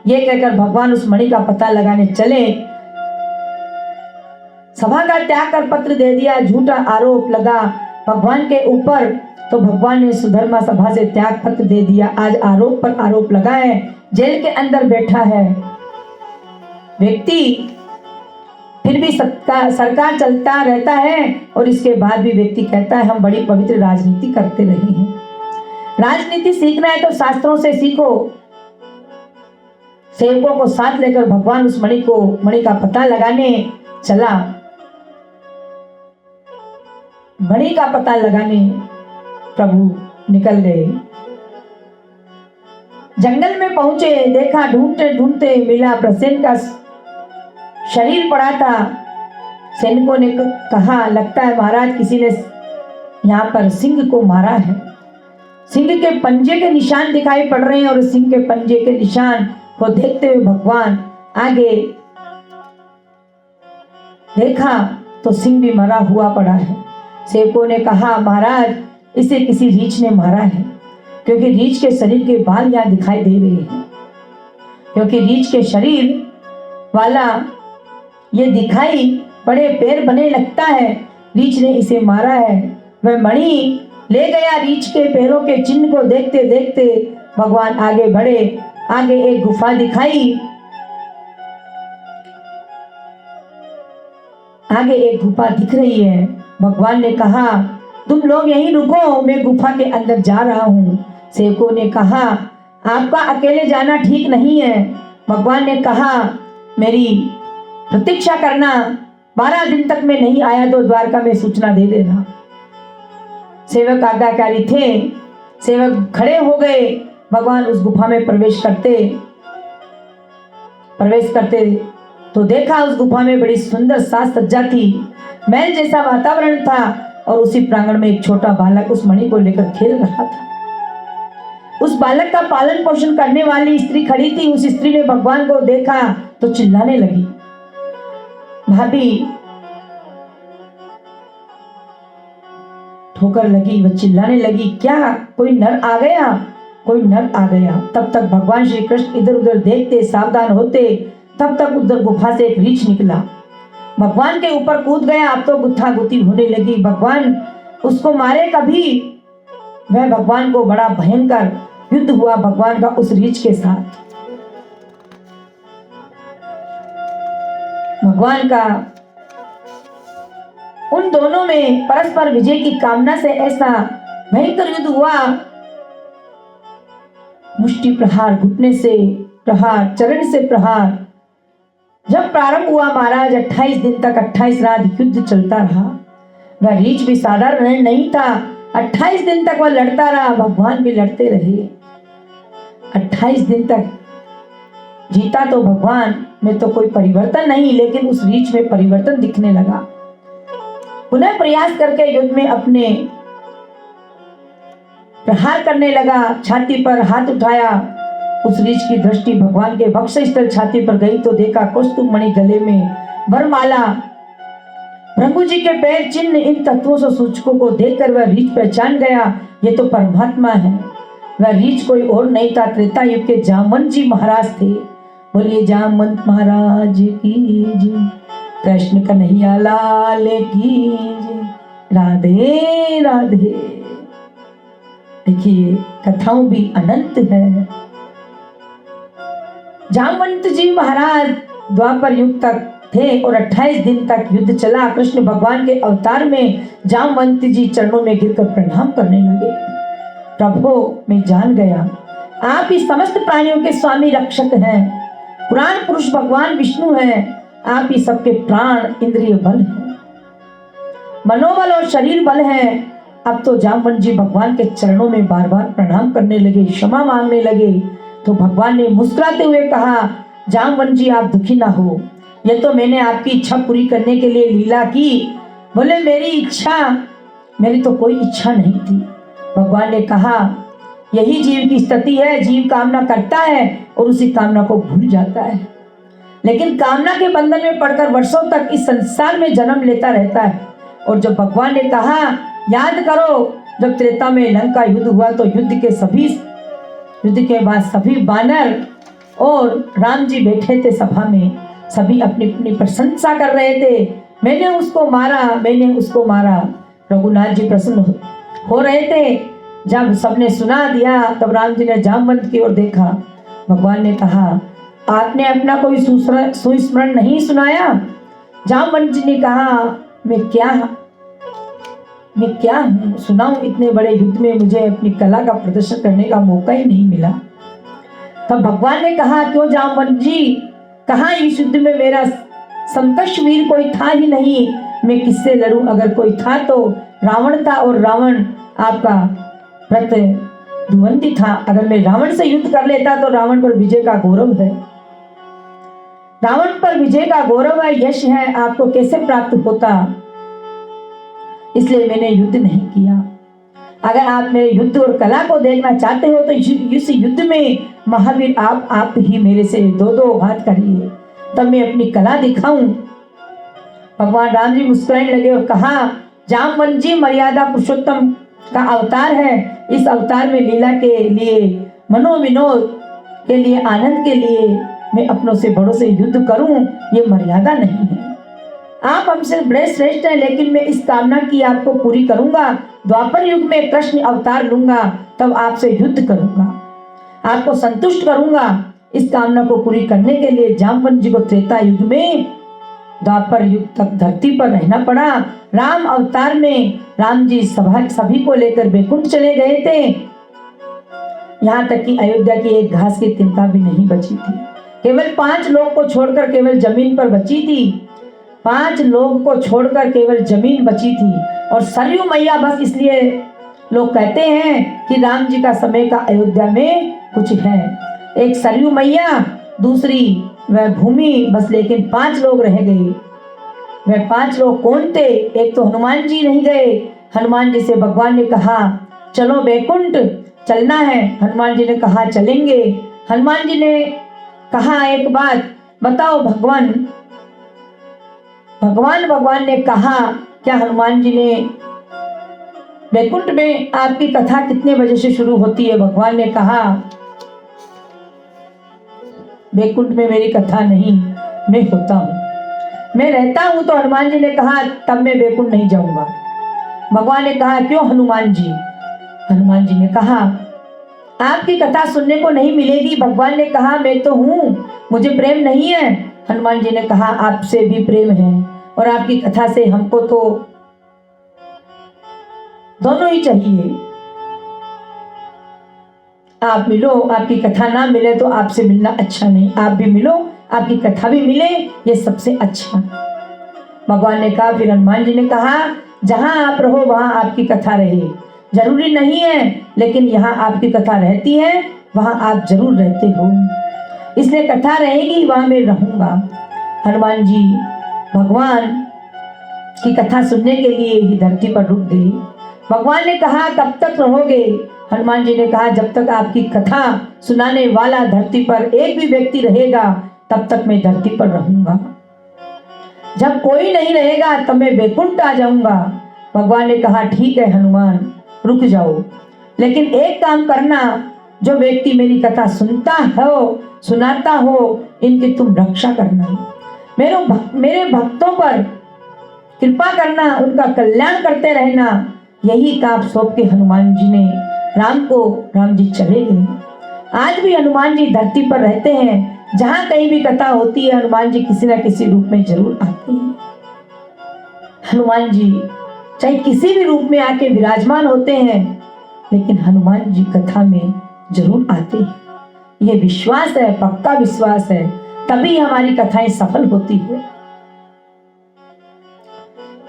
ये कहकर भगवान उस मणि का पता लगाने चले। सभा का त्याग कर पत्र दे दिया, झूठा आरोप लगा भगवान के ऊपर, तो भगवान ने सुधर्मा सभा से त्याग पत्र दे दिया। आज आरोप पर आरोप लगा है, जेल के अंदर बैठा है व्यक्ति, फिर भी सरकार चलता रहता है और इसके बाद भी व्यक्ति कहता है हम बड़ी पवित्र राजनीति करते रहे हैं। राजनीति सीखना है तो शास्त्रों से सीखो। सेवकों को साथ लेकर भगवान उस मणि का पता लगाने चला। मणि का पता लगाने प्रभु निकल गए। जंगल में पहुंचे, देखा, ढूंढते ढूंढते मिला, प्रसेन का शरीर पड़ा था। सैनिकों ने कहा, लगता है महाराज किसी ने यहाँ पर सिंह को मारा है। सिंह के पंजे के निशान दिखाई पड़ रहे हैं और सिंह के पंजे के निशान को देखते हुए भगवान आगे देखा तो सिंह भी मरा हुआ पड़ा है। सेवकों ने कहा, महाराज इसे किसी रीछ ने मारा है, क्योंकि रीछ के शरीर के बाल यहाँ दिखाई दे रहे हैं, क्योंकि रीछ के शरीर वाला ये दिखाई बड़े पैर बने लगता है, रीछ ने इसे मारा है। वह मणि ले गया। रीछ के पैरों के चिन्ह को देखते देखते भगवान आगे बढ़े। आगे एक गुफा दिखाई, आगे एक गुफा दिख रही है। भगवान ने कहा, तुम लोग यहीं रुको, मैं गुफा के अंदर जा रहा हूँ। सेवकों ने कहा, आपका अकेले जाना ठीक नहीं है। भगवान ने कहा, मेरी प्रतीक्षा करना, 12 दिन तक मैं नहीं आया तो द्वारका में सूचना दे देना। सेवक आज्ञाकारी थे। सेवक खड़े हो गए। भगवान उस गुफा में प्रवेश करते तो देखा उस गुफा में बड़ी सुंदर साज सज्जा थी, महल जैसा वातावरण था और उसी प्रांगण में एक छोटा बालक उस मणि को लेकर खेल रहा था। उस बालक का पालन पोषण करने वाली स्त्री खड़ी थी। उस स्त्री ने भगवान को देखा तो चिल्लाने लगी, भाभी, ठोकर लगी। वह चिल्लाने लगी, क्या कोई नर आ गया, कोई नर आ गया। तब तक भगवान श्री कृष्ण इधर उधर देखते, सावधान होते। तब तक उधर गुफा से एक रीछ निकला, भगवान के ऊपर कूद गया। अब तो गुत्था गुत्थी होने लगी। भगवान उसको मारे कभी। वह भगवान को बड़ा भयंकर युद्ध हुआ भगवान का उस रीछ के साथ। भगवान का उन दोनों में परस्पर विजय की कामना से ऐसा भयंकर युद्ध हुआ। मुष्टि प्रहार, घुटने से प्रहार, चरण से प्रहार। जब प्रारंभ हुआ महाराज 28 दिन तक 28 रात युद्ध चलता रहा। वह रीछ भी साधारण नहीं था। 28 दिन तक वह लड़ता रहा, भगवान भी लड़ते रहे। 28 दिन तक जीता तो भगवान में तो कोई परिवर्तन नहीं, लेकिन उस रीछ में परिवर्तन दिखने लगा। पुनः प्रयास करके युद्ध में अपने प्रहार करने लगा। छाती पर हाथ उठाया। उस रीछ की दृष्टि भगवान के वक्षस्थल छाती पर गई तो देखा कौस्तुभ मणि गले में, वरमाला, भृगु जी के पैर चिन्ह। इन तत्वों से सूचकों को देखकर वह रीछ पहचान गया, ये तो परमात्मा है। वह रीछ कोई और नहीं था, त्रेता युग के जामवंत जी महाराज थे। बोलिए जामवंत महाराज की जय, कृष्ण कन्हैया लाल की जय, राधे राधे। देखिए कथाओं भी अनंत है। जामवंत जी महाराज द्वापर युग तक थे और 28 दिन तक युद्ध चला। कृष्ण भगवान के अवतार में जामवंत जी चरणों में गिरकर प्रणाम करने लगे। प्रभु मैं जान गया आप ही समस्त प्राणियों के स्वामी रक्षक हैं। पुराण पुरुष भगवान विष्णु हैं। आप ही सबके प्राण इंद्रिय बल हैं, मनोबल और शरीर बल हैं। अब तो जामवंत जी भगवान के चरणों में बार बार प्रणाम करने लगे, क्षमा मांगने लगे। तो भगवान ने मुस्कुराते हुए कहा, जामवंत जी आप दुखी ना हो, ये तो मैंने आपकी इच्छा पूरी करने के लिए लीला की। बोले मेरी तो कोई इच्छा नहीं थी। भगवान ने कहा यही जीव की स्थिति है, जीव कामना करता है और उसी कामना को भूल जाता है, लेकिन कामना के बंधन में पड़कर वर्षों तक इस संसार में जन्म लेता रहता है। और जब भगवान ने कहा याद करो, जब त्रेता में लंका युद्ध हुआ तो युद्ध के बाद सभी बानर और राम जी बैठे थे सभा में, सभी अपनी अपनी प्रशंसा कर रहे थे। मैंने उसको मारा। रघुनाथ जी प्रसन्न हो रहे थे। जब सबने सुना दिया तब राम जी ने जामवंत की ओर देखा। भगवान ने कहा आपने अपना कोई सुस्मरण नहीं सुनाया। जामवंत जी ने कहा मैं क्या हूँ सुनाऊं, इतने बड़े युद्ध में मुझे अपनी कला का प्रदर्शन करने का मौका ही नहीं मिला। तब भगवान ने कहा क्यों जामवंत जी, कहाँ इस युद्ध में मेरा समकक्ष वीर कोई था ही नहीं, मैं किससे लड़ूं? अगर कोई था तो रावण था और रावण आपका प्रतिद्वंदी था। अगर मैं रावण से युद्ध कर लेता तो रावण पर विजय का गौरव है, यश है, आपको कैसे प्राप्त होता, इसलिए मैंने युद्ध नहीं किया। अगर आप मेरे युद्ध और कला को देखना चाहते हो तो इस युद्ध में महावीर आप ही मेरे से दो हाथ करिए, तब मैं अपनी कला दिखाऊं। भगवान राम जी मुस्कुराने लगे और कहा जामवंत जी मर्यादा पुरुषोत्तम का अवतार है। इस अवतार में लीला के लिए, मनोविनोद के लिए, आनंद के लिए मैं अपनों से बड़ों से युद्ध करूं, ये मर्यादा नहीं है। आप हमसे बड़े श्रेष्ठ हैं, लेकिन मैं इस कामना की आपको पूरी करूंगा। द्वापर युग में कृष्ण अवतार लूंगा, तब आपसे युद्ध करूंगा, आपको संतुष्ट करूंगा। इस कामना को पूरी करने के लिए जामवंत जी को त्रेता युग में द्वापर युग तक धरती पर रहना पड़ा। राम अवतार में राम जी सभी को लेकर बैकुंठ चले गए थे। यहाँ तक कि अयोध्या की एक घास की तिनका भी नहीं बची थी। केवल 5 लोग को छोड़कर केवल जमीन पर बची थी। 5 लोग को छोड़कर केवल जमीन बची थी। और सरयू मैया बस, इसलिए लोग कहते हैं कि राम जी का समय का अयोध्या में कुछ है। एक सरयू मैया, दूसरी वह भूमि, बस लेकिन 5 लोग रह गए। वह 5 लोग कौन थे? एक तो हनुमान जी नहीं गए। हनुमान जी से भगवान ने कहा चलो बैकुंठ चलना है। हनुमान जी ने कहा चलेंगे। हनुमान जी ने कहा एक बात बताओ भगवान ने कहा क्या हनुमान जी ने बैकुंठ में आपकी कथा कितने बजे से शुरू होती है? भगवान ने कहा बैकुंठ में मेरी कथा नहीं, मैं होता हूँ, मैं रहता हूँ। तो हनुमान जी ने कहा तब मैं बैकुंठ नहीं जाऊंगा। भगवान ने कहा क्यों हनुमान जी? हनुमान जी ने कहा आपकी कथा सुनने को नहीं मिलेगी। भगवान ने कहा मैं तो हूँ, मुझे प्रेम नहीं है। हनुमान जी ने कहा आपसे भी प्रेम है और आपकी कथा से हमको तो दोनों ही चाहिए। आप मिलो, आपकी कथा ना मिले तो आपसे मिलना अच्छा नहीं, आप भी मिलो, आपकी कथा भी मिले, ये सबसे अच्छा। भगवान ने कहा, फिर हनुमान जी ने कहा, जहां आप रहो वहां आपकी कथा रहे, जरूरी नहीं है लेकिन यहाँ आपकी कथा रहती है, वहां आप जरूर रहते हो, इसलिए कथा रहेगी वहां मैं रहूंगा। हनुमान जी भगवान की कथा सुनने के लिए ही धरती पर रुक गए। भगवान ने कहा, कब तक रहोगे? हनुमान जी ने कहा, जब तक आपकी कथा सुनाने वाला धरती पर एक भी व्यक्ति रहेगा तब तक मैं धरती पर रहूंगा, जब कोई नहीं रहेगा तब मैं वैकुंठ आ जाऊंगा। भगवान ने कहा, ठीक है हनुमान, रुक जाओ, लेकिन एक काम करना, जो व्यक्ति मेरी कथा सुनता हो, सुनाता हो, इनकी तुम रक्षा करना, मेरे भक्तों पर कृपा करना, उनका कल्याण करते रहना। यही काम सौंप के हनुमान जी ने राम जी चले गए। आज भी हनुमान जी धरती पर रहते हैं, जहां कहीं भी कथा होती है हनुमान जी किसी न किसी रूप में जरूर आते हैं। हनुमान जी चाहे किसी भी रूप में आके विराजमान होते हैं, लेकिन हनुमान जी कथा में जरूर आते हैं। ये विश्वास है, पक्का विश्वास है, तभी हमारी कथाएं सफल होती है।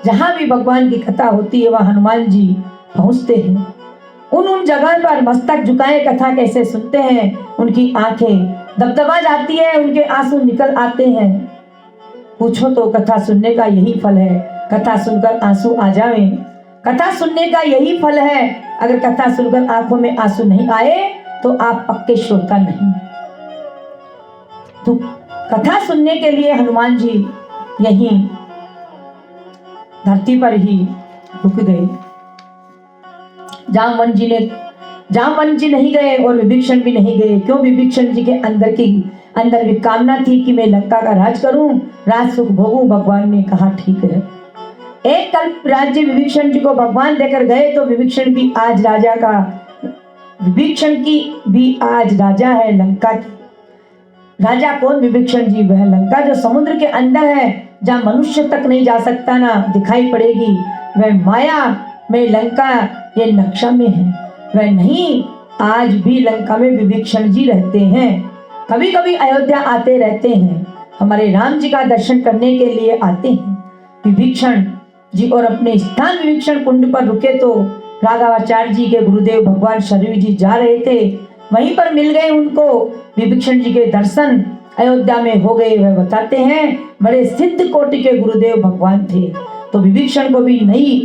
जहां भी भगवान की कथा होती है वहां हनुमान जी पहुंचते हैं। उन जगह पर मस्तक झुकाए कथा कैसे सुनते हैं, उनकी आंखें दबदबा जाती है, उनके आंसू निकल आते हैं। पूछो तो कथा सुनने का यही फल है, कथा सुनकर आंसू आ जाए, कथा सुनने का यही फल है। अगर कथा सुनकर आंखों में आंसू नहीं आए तो आप पक्के श्रोता नहीं। तो कथा सुनने के लिए हनुमान जी यहीं धरती पर ही रुक गए। जामवन जी नहीं गए और विभीषण भी नहीं गए। क्यों? विभीषण जी के अंदर भी कामना थी कि मैं लंका का राज करूं, राज सुख भोगूं। भगवान ने कहा, ठीक है। एक कल्प राज्य विभीषण जी को भगवान देकर गए तो विभीषण की भी आज राजा है लंका की। राजा कौन? विभीषण जी। वह लंका जो समुद्र के अंदर है, जहाँ मनुष्य तक नहीं जा सकता, ना दिखाई पड़ेगी, वह माया में लंका ये नक्शा में है। वह नहीं, आज भी लंका में विभीषण जी रहते हैं, कभी कभी अयोध्या आते रहते हैं, हमारे राम जी का दर्शन करने के लिए आते हैं विभीषण जी। और अपने स्थान विभीषण कुंड पर रुके तो राघवाचार्य जी के गुरुदेव भगवान शरयू जी जा रहे थे, वहीं पर मिल गए उनको। विभीषण जी के दर्शन अयोध्या में हो गए। वह बताते हैं बड़े सिद्ध कोटि के गुरुदेव भगवान थे। तो विभीषण को भी नहीं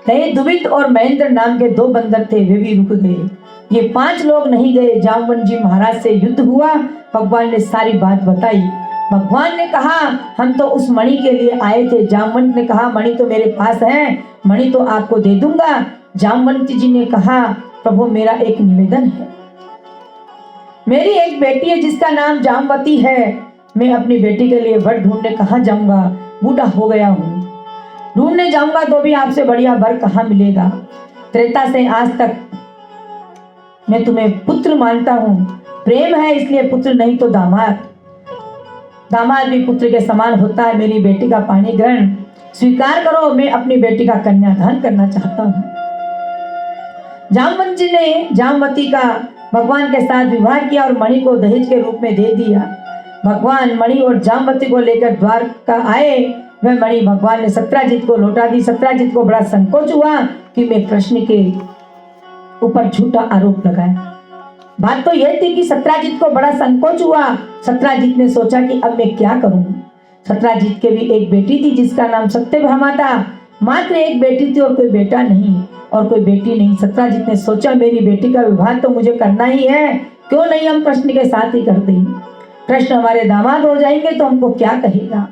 गए। दुवित और महेंद्र नाम के 2 बंदर थे, वे भी रुक गए। ये 5 लोग नहीं गए। जामवन जी महाराज से युद्ध हुआ, भगवान ने सारी बात बताई। भगवान ने कहा, हम तो उस मणि के लिए आए थे। जामवंत ने कहा, मणि तो मेरे पास है, मणि तो आपको दे दूंगा। जामवंत जी ने कहा, प्रभु मेरा एक निवेदन है, मेरी एक बेटी है जिसका नाम जामवती है, मैं अपनी बेटी के लिए वर ढूंढने कहाँ जाऊंगा? बूढ़ा हो गया हूँ, ढूंढने जाऊंगा तो भी आपसे बढ़िया वर कहाँ मिलेगा? त्रेता से आज तक मैं तुम्हें पुत्र मानता हूँ, प्रेम है इसलिए पुत्र, नहीं तो दामाद। दामाद भी पुत्र के समान होता है। मेरी बेटी का पाणी ग्रहण स्वीकार करो, मैं अपनी बेटी का कन्यादान करना चाहता हूँ। जामवंत जी ने जामवती का भगवान के साथ विवाह किया और मणि को दहेज के रूप में दे दिया। भगवान मणि और जामवती को लेकर द्वारका आए। वह मणि भगवान ने सत्यजित को लौटा दी। सत्यजित को बड़ा संकोच हुआ कि मैं कृष्ण के ऊपर झूठा आरोप लगाया। बात तो यह थी कि सत्यजित को बड़ा संकोच हुआ। सत्यजित ने सोचा कि अब मैं क्या करूं। सत्यजित के भी एक बेटी थी जिसका नाम सत्यभामा था। मात्र एक बेटी थी और कोई बेटा नहीं और कोई बेटी नहीं। सत्यजित ने सोचा, मेरी बेटी का विवाह तो मुझे करना ही है, क्यों नहीं हम कृष्ण के साथ ही कर दें। कृष्ण हमारे दामाद हो जाएंगे तो हमको क्या कहेगा,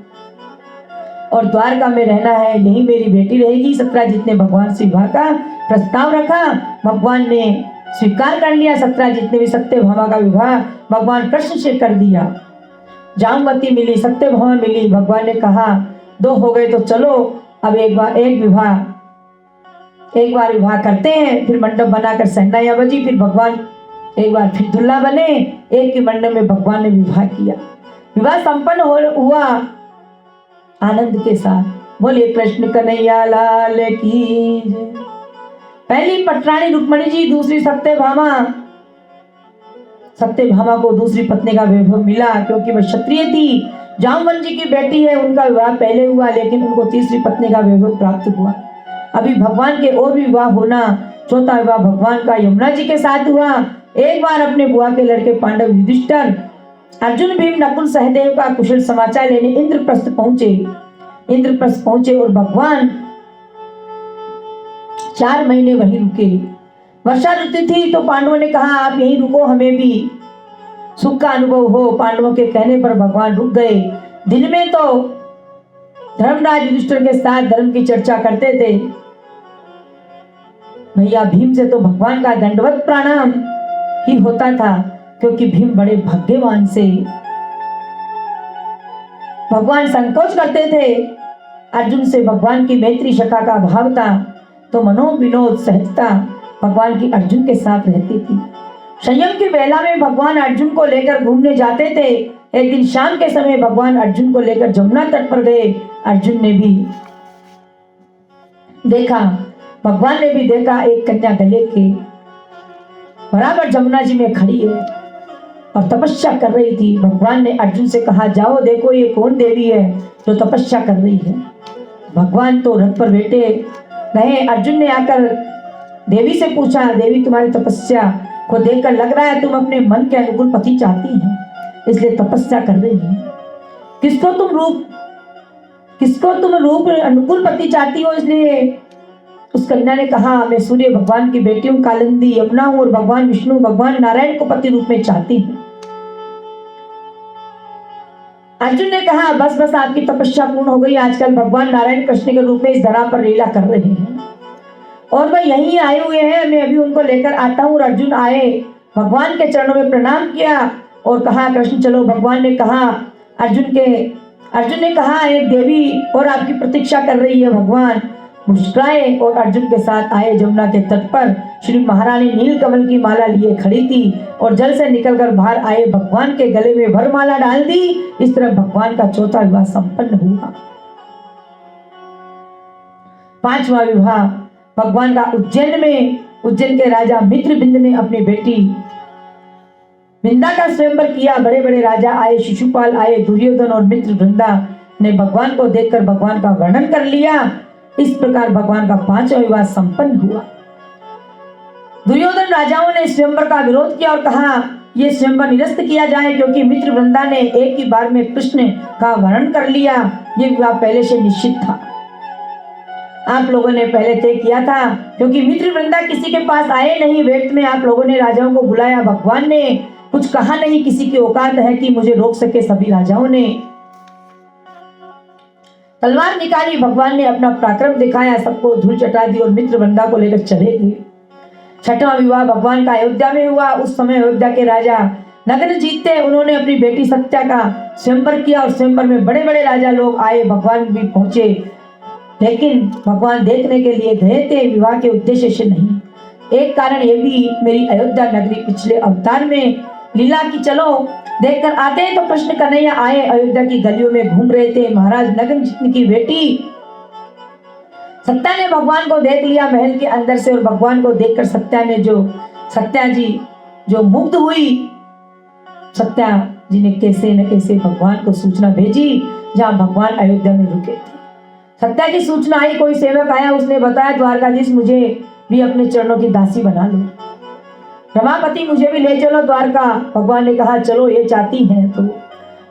और द्वारका में रहना है, यही मेरी बेटी रहेगी। सत्यजित ने भगवान से विवाह का प्रस्ताव रखा। भगवान ने स्वीकार कर लिया। सत्यजित ने भी सत्यभामा का विवाह भगवान कृष्ण से कर दिया। जामवती मिली, सत्यभामा मिली। भगवान ने कहा, 2 हो गए तो चलो अब एक बार विवाह करते हैं। फिर मंडप बनाकर सहनाइयां बजी। फिर भगवान एक बार फिर दूल्हा बने। एक ही मंडप में भगवान ने विवाह किया। विवाह संपन्न हुआ आनंद के साथ। बोले कृष्ण कन्हैया लाल की जय। पहली पटरानी रुक्मणी जी, दूसरी सत्यभामा, सत्यभामा को दूसरी पत्नी का वैभव मिला क्योंकि वह क्षत्रिय थी। जामवन जी की बेटी है, उनका विवाह पहले हुआ लेकिन उनको तीसरी पत्नी का वैभव प्राप्त हुआ। अभी भगवान के और भी विवाह होना। चौथा विवाह भगवान का यमुना जी के साथ हुआ। एक बार अपने बुआ के लड़के पांडव युधिष्ठिर, अर्जुन, भीम, नकुल, सहदेव का कुशल समाचार लेने इंद्रप्रस्थ पहुंचे और भगवान 4 महीने वहीं रुके। वर्षा ऋतु थी तो पांडवों ने कहा आप यहीं रुको, हमें भी सुख का अनुभव हो। पांडवों के कहने पर भगवान रुक गए। दिन में तो धर्मराज युधिष्ठिर के साथ धर्म की चर्चा करते थे। भैया भीम से तो भगवान का दंडवत प्रणाम ही होता था क्योंकि भीम बड़े भाग्यवान से। भगवान संकोच करते थे। अर्जुन से भगवान की मैत्री शखा का भाव था तो मनोविनोद सहजता भगवान की अर्जुन के साथ रहती थी। संयम की बेला में भगवान अर्जुन को लेकर घूमने जाते थे। एक दिन शाम के समय भगवान अर्जुन को लेकर जमुना तट पर गए। अर्जुन ने भी देखा, भगवान ने भी देखा एक कन्या गले के बराबर जमुना जी में खड़ी है और तपस्या कर रही थी। भगवान ने अर्जुन से कहा जाओ देखो ये कौन देवी है जो तपस्या कर रही है। भगवान तो रथ पर बैठे रहे। अर्जुन ने आकर देवी से पूछा, देवी तुम्हारी तपस्या को देखकर लग रहा है तुम अपने मन के अनुकूल पति चाहती हैं, इसलिए तपस्या कर रही हैं। किसको तुम रूप अनुकूल पति चाहती हो? इसलिए उस कन्या ने कहा मैं सूर्य भगवान की बेटी हूँ, कालिंदी यमुना हूँ और भगवान विष्णु भगवान नारायण को पति रूप में चाहती हूँ। अर्जुन ने कहा बस आपकी तपस्या पूर्ण हो गई। आजकल भगवान नारायण कृष्ण के रूप में इस धरा पर लीला कर रहे हैं और वह यहीं आए हुए हैं, मैं अभी उनको लेकर आता हूँ। और अर्जुन आए, भगवान के चरणों में प्रणाम किया और कहा कृष्ण चलो। भगवान ने कहा अर्जुन ने कहा एक देवी और आपकी प्रतीक्षा कर रही है। भगवान मुस्कुराए और अर्जुन के साथ आए। जमुना के तट पर श्री महारानी नील कमल की माला लिए खड़ी थी और जल से निकलकर बाहर आए। भगवान के गले में वरमाला डाल दी। इस तरह भगवान का चौथा विवाह संपन्न हुआ। 5वां विवाह भगवान का उज्जैन के राजा मित्रविंद ने अपनी बेटी विंदा का स्वयंवर किया। बड़े बड़े राजा आए, शिशुपाल आए, दुर्योधन और मित्रवृंदा ने भगवान को देखकर भगवान का वर्णन कर लिया। इस प्रकार भगवान का 5वां विवाह संपन्न हुआ। दुर्योधन राजाओं ने स्वयंवर का विरोध किया और कहा यह स्वयंवर निरस्त किया जाए क्योंकि मित्रवृंदा ने एक ही बार में कृष्ण का वर्णन कर लिया। यह विवाह पहले से निश्चित था, आप लोगों ने पहले तय किया था क्योंकि मित्रवृंदा किसी के पास आए नहीं। व्यर्थ में आप लोगों ने राजाओं को बुलाया। भगवान ने कुछ कहा नहीं, किसी की औकात है कि मुझे रोक सके। सभी राजाओं ने तलवार निकाली। भगवान ने अपना पराक्रम दिखाया, सबको धूल चटा दी और मित्रवृंदा को लेकर चले गए। 6वां विवाह भगवान का अयोध्या में हुआ। उस समय अयोध्या के राजा नगर जीतते, उन्होंने अपनी बेटी सत्या का स्वयंवर किया और स्वयंवर में बड़े बड़े राजा लोग आए। भगवान भी पहुंचे लेकिन भगवान देखने के लिए गए थे, विवाह के उद्देश्य से नहीं। एक कारण ये भी मेरी अयोध्या नगरी पिछले अवतार में लीला की चलो देखकर आते हैं। तो कृष्ण कन्हैया आए, अयोध्या की गलियों में घूम रहे थे। महाराज नगन की बेटी सत्या ने भगवान को देख लिया महल के अंदर से और भगवान को देखकर सत्या जी जो मुग्ध हुई। सत्या जी ने कैसे न कैसे भगवान को सूचना भेजी जहां भगवान अयोध्या में रुके थे। सत्या की सूचना आई, कोई सेवक आया, उसने बताया द्वारकाधीश मुझे भी अपने चरणों की दासी बना लो, रमापति मुझे भी ले चलो द्वारका। भगवान ने कहा चलो, ये चाहती हैं तो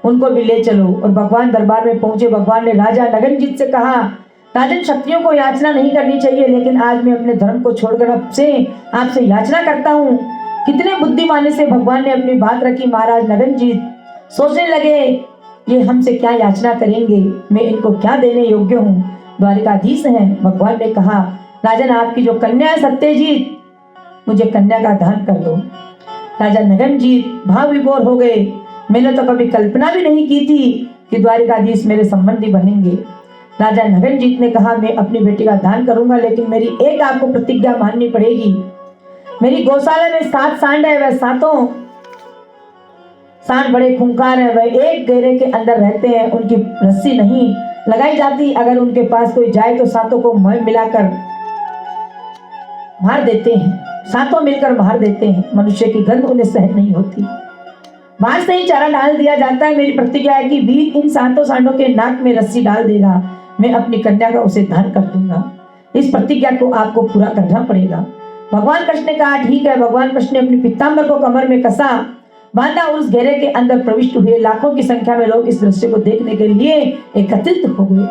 उनको भी ले चलो। और भगवान दरबार में पहुंचे। भगवान ने राजा नगनजीत से कहा राजन क्षत्रियों को याचना नहीं करनी चाहिए, लेकिन आज मैं अपने धर्म को छोड़कर आपसे याचना करता हूँ। कितने बुद्धिमानी से भगवान ने अपनी बात रखी। महाराज नगनजीत सोचने लगे ये हमसे क्या याचना करेंगे, मैं इनको क्या देने योग्य हूँ, द्वारिकाधीश हैं। भगवान ने कहा राजन आपकी जो कन्या है सत्यजीत, मुझे कन्या का दान कर दो। राजा नगनजीत भाव विभोर हो गए। मैंने तो कभी कल्पना भी नहीं की थी कि द्वारिकाधीश मेरे संबंधी बनेंगे। राजा नगनजीत ने कहा मैं अपनी बेटी का दान करूंगा, लेकिन मेरी एक आपको प्रतिज्ञा माननी पड़ेगी। मेरी गौशाला में 7 सांड है, वह 7 सांड बड़े खूंखार है, वह एक घेरे के अंदर रहते हैं, उनकी रस्सी नहीं लगाई जाती। अगर उनके पास कोई जाए तो 7 को मिलाकर मार देते हैं। सातों मिलकर मार देते हैं। मनुष्य की गंध उन्हें सहन नहीं होती। बाहर से ही चारा डाल दिया जाता है। मेरी प्रतिज्ञा है कि वीर इन सातों सांडों के नाक में रस्सी डाल देगा, मैं अपनी कन्या का उसे दान कर दूंगा। इस प्रतिज्ञा को आपको पूरा करना पड़ेगा। भगवान कृष्ण ने कहा ठीक है। भगवान कृष्ण ने अपनी पीताम्बर को कमर में कसा, बांधा और उस घेरे के अंदर प्रविष्ट हुए। लाखों की संख्या में लोग इस दृश्य को देखने के लिए एकत्रित हो गए,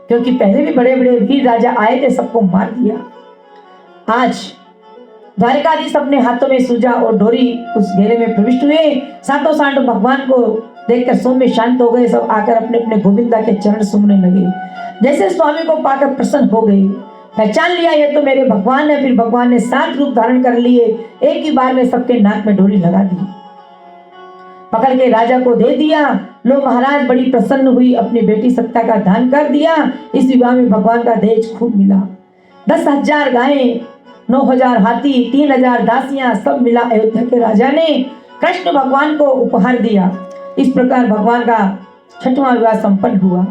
क्योंकि पहले भी बड़े बड़े वीर राजा आए थे, सबको मार दिया। आज द्वारिकाधीश अपने हाथों में सूजा और डोरी उस घेरे में प्रविष्ट हुए। सातों सांड भगवान को देखकर सौम्य शांत हो गए। सब आकर अपने अपने गोविंदा के चरण सुनने लगे, जैसे स्वामी को पाकर प्रसन्न हो गए। पहचान लिया ये तो मेरे भगवान है। फिर भगवान ने 7 रूप धारण कर लिए। एक ही बार में सबके नाक में डोरी लगा दी, पकड़ के राजा को दे दिया। लो महाराज बड़ी प्रसन्न हुई, अपनी बेटी सत्ता का दान कर दिया। इस विवाह में भगवान का दहेज खूब मिला। 10,000 गायें, 9,000 हाथी, 3,000 दासियां, सब मिला अयोध्या के राजा ने कृष्ण भगवान को उपहार दिया। इस प्रकार भगवान का 6वां विवाह संपन्न हुआ।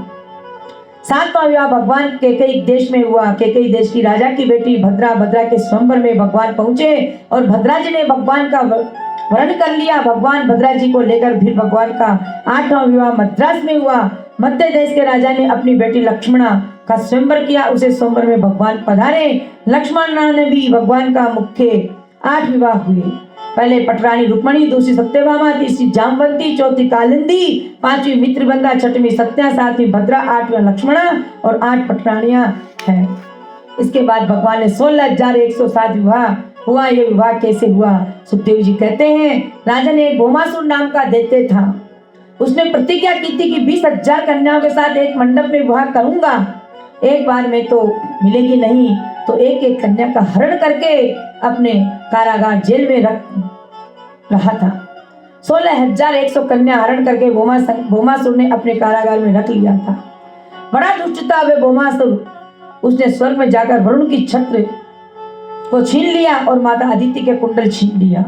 7वां विवाह भगवान कैकेयी देश में हुआ। कैकेयी देश की राजा की बेटी भद्रा के स्वयंवर में भगवान पहुंचे और भद्रा जी ने भगवान का वर्ण कर लिया। भगवान भद्रा जी को लेकर फिर भगवान का 8वां विवाह मद्रास में हुआ। मध्य देश के राजा ने अपनी बेटी लक्ष्मणा का स्वयंवर किया। उसे स्वयंवर में भगवान पधारे। लक्ष्मण ने भी भगवान का मुख्य 8 विवाह हुए। पहले पटरानी रुक्मणी, दूसरी सत्यभामा, तीसरी जामवंती, चौथी कालिंदी, 5वीं मित्रबंधा, 6वीं सत्या, 7वीं भद्रा, 8वां लक्ष्मणा और 8 पटरानियां हैं। इसके बाद भगवान ने 16,107 विवाह हुआ। ये विवाह कैसे हुआ? सुखदेव जी कहते हैं राजा ने एक भौमासुर नाम का दैत्य था। उसने प्रतिज्ञा की थी कि 20,000 कन्याओं के साथ एक मंडप में विवाह करूंगा। एक बार में तो मिलेगी नहीं, तो एक एक कन्या का हरण करके अपने कारागार जेल में रख रहा था। 16,100 कन्या हरण करके भौमासुर ने अपने कारागार में रख लिया था। बड़ा दुष्ट था वे भौमासुर। उसने स्वर्ग में जाकर वरुण की छत्र को छीन लिया और माता अदिति के कुंडल छीन लिया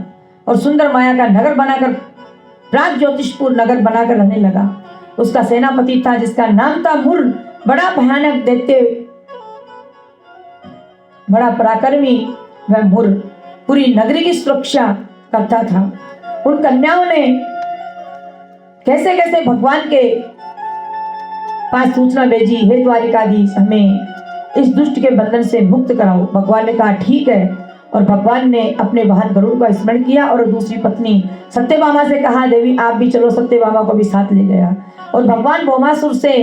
और सुंदर माया का नगर बनाकर प्राग ज्योतिषपुर नगर बनाकर रहने लगा। उसका सेनापति था जिसका नाम था मुर। बड़ा भयानक दैत्य, बड़ा पराक्रमी वह मुर पूरी नगरी की सुरक्षा करता था। उन कन्याओं ने कैसे कैसे भगवान के पास सूचना भेजी, हे द्वारिकाधीश हमें इस दुष्ट के बंधन से मुक्त कराओ। भगवान ने कहा ठीक है, और भगवान ने अपने वाहन गरुड़ का स्मरण किया और दूसरी पत्नी सत्यभामा से कहा देवी आप भी चलो। सत्यभामा को भी साथ ले गया और भगवान भौमासुर से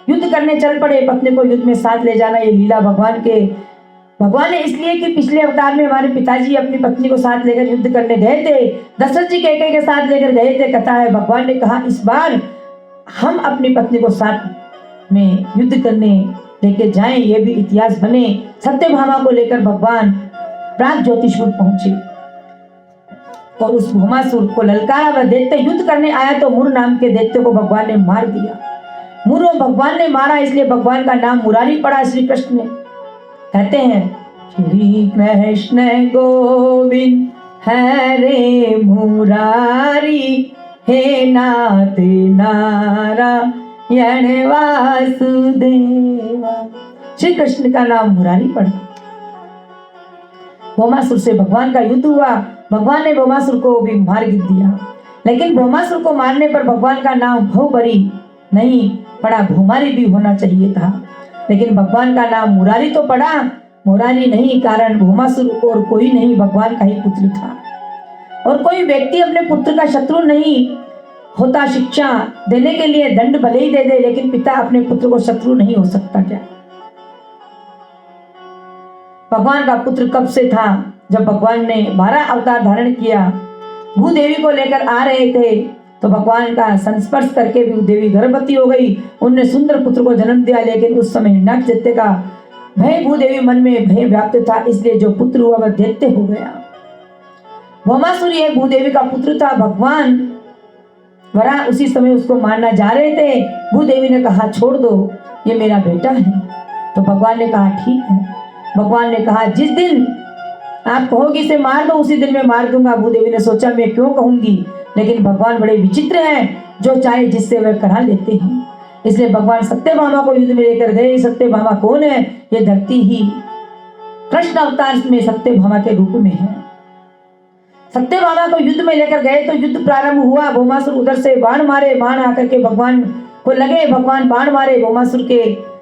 युद्ध करने चल पड़े। पत्नी को युद्ध में साथ ले जाना ये लीला भगवान ने इसलिए कि पिछले अवतार में हमारे पिताजी अपनी पत्नी को साथ लेकर युद्ध करने गए थे। दशरथ जी कैकेयी के साथ लेकर गए थे। कथा है भगवान ने कहा इस बार हम अपनी पत्नी को साथ में युद्ध करने लेके जाएं, ये भी इतिहास बने। सत्यभामा को लेकर भगवान प्राग ज्योतिषपुर पहुंचे और उस भौमासुर को ललकारा। वह दैत्य युद्ध करने आया तो मुर नाम के दैत्य को भगवान ने मार दिया। मुर भगवान ने मारा, इसलिए भगवान का नाम मुरारी पड़ा। श्री कृष्ण ने कहते हैं श्री कृष्ण गोविंद हरे मुरारी, हे नाथ नारायण वासुदेवा। श्री कृष्ण का नाम मुरारी पड़ा। भौमासुर से भगवान का युद्ध हुआ। भगवान ने भौमासुर को भी मार गिर दिया, लेकिन भौमासुर को मारने पर भगवान का नाम भौबरी नहीं पड़ा, भौमारी भी होना चाहिए था। लेकिन भगवान का नाम मुरारी तो पड़ा, मुरारी नहीं, कारण भौमासुर और कोई नहीं, भगवान का ही पुत्र था। और कोई व्यक्ति अपने पुत्र का शत्रु नहीं होता। शिक्षा देने के लिए दंड भले ही दे दे, लेकिन पिता अपने पुत्र को शत्रु नहीं हो सकता क्या? भगवान का पुत्र कब से था? जब भगवान ने 12 अवतार धारण किया, भूदेवी को लेकर आ रहे थे तो भगवान का संस्पर्श करके भूदेवी गर्भवती हो गई। उनने सुंदर पुत्र को जन्म दिया, लेकिन उस समय हिरण्याक्ष दैत्य का भय भूदेवी मन में भय व्याप्त था, इसलिए जो पुत्र हुआ वह दैत्य हो गया। भौमासुर यह भूदेवी का पुत्र था। भगवान वराह उसी समय उसको मारना जा रहे थे। भूदेवी ने कहा छोड़ दो, ये मेरा बेटा है। तो भगवान ने कहा ठीक है। भगवान ने कहा जिस दिन आप कहोगी इसे मार दो उसी दिन मैं मार दूंगा। भूदेवी ने सोचा मैं क्यों कहूंगी, लेकिन भगवान बड़े विचित्र हैं, जो चाहे जिससे वह करा लेते हैं। इसलिए भगवान सत्यभामा को युद्ध में लेकर गए। सत्यभामा कौन है? ये धरती ही कृष्ण अवतार में सत्यभामा के रूप में है। सत्यभामा को युद्ध में लेकर गए तो युद्ध प्रारंभ हुआ। भौमासुर उधर से बाण मारे, बाण आकर के भगवान को लगे, भगवान बाण मारे, भौमासुर के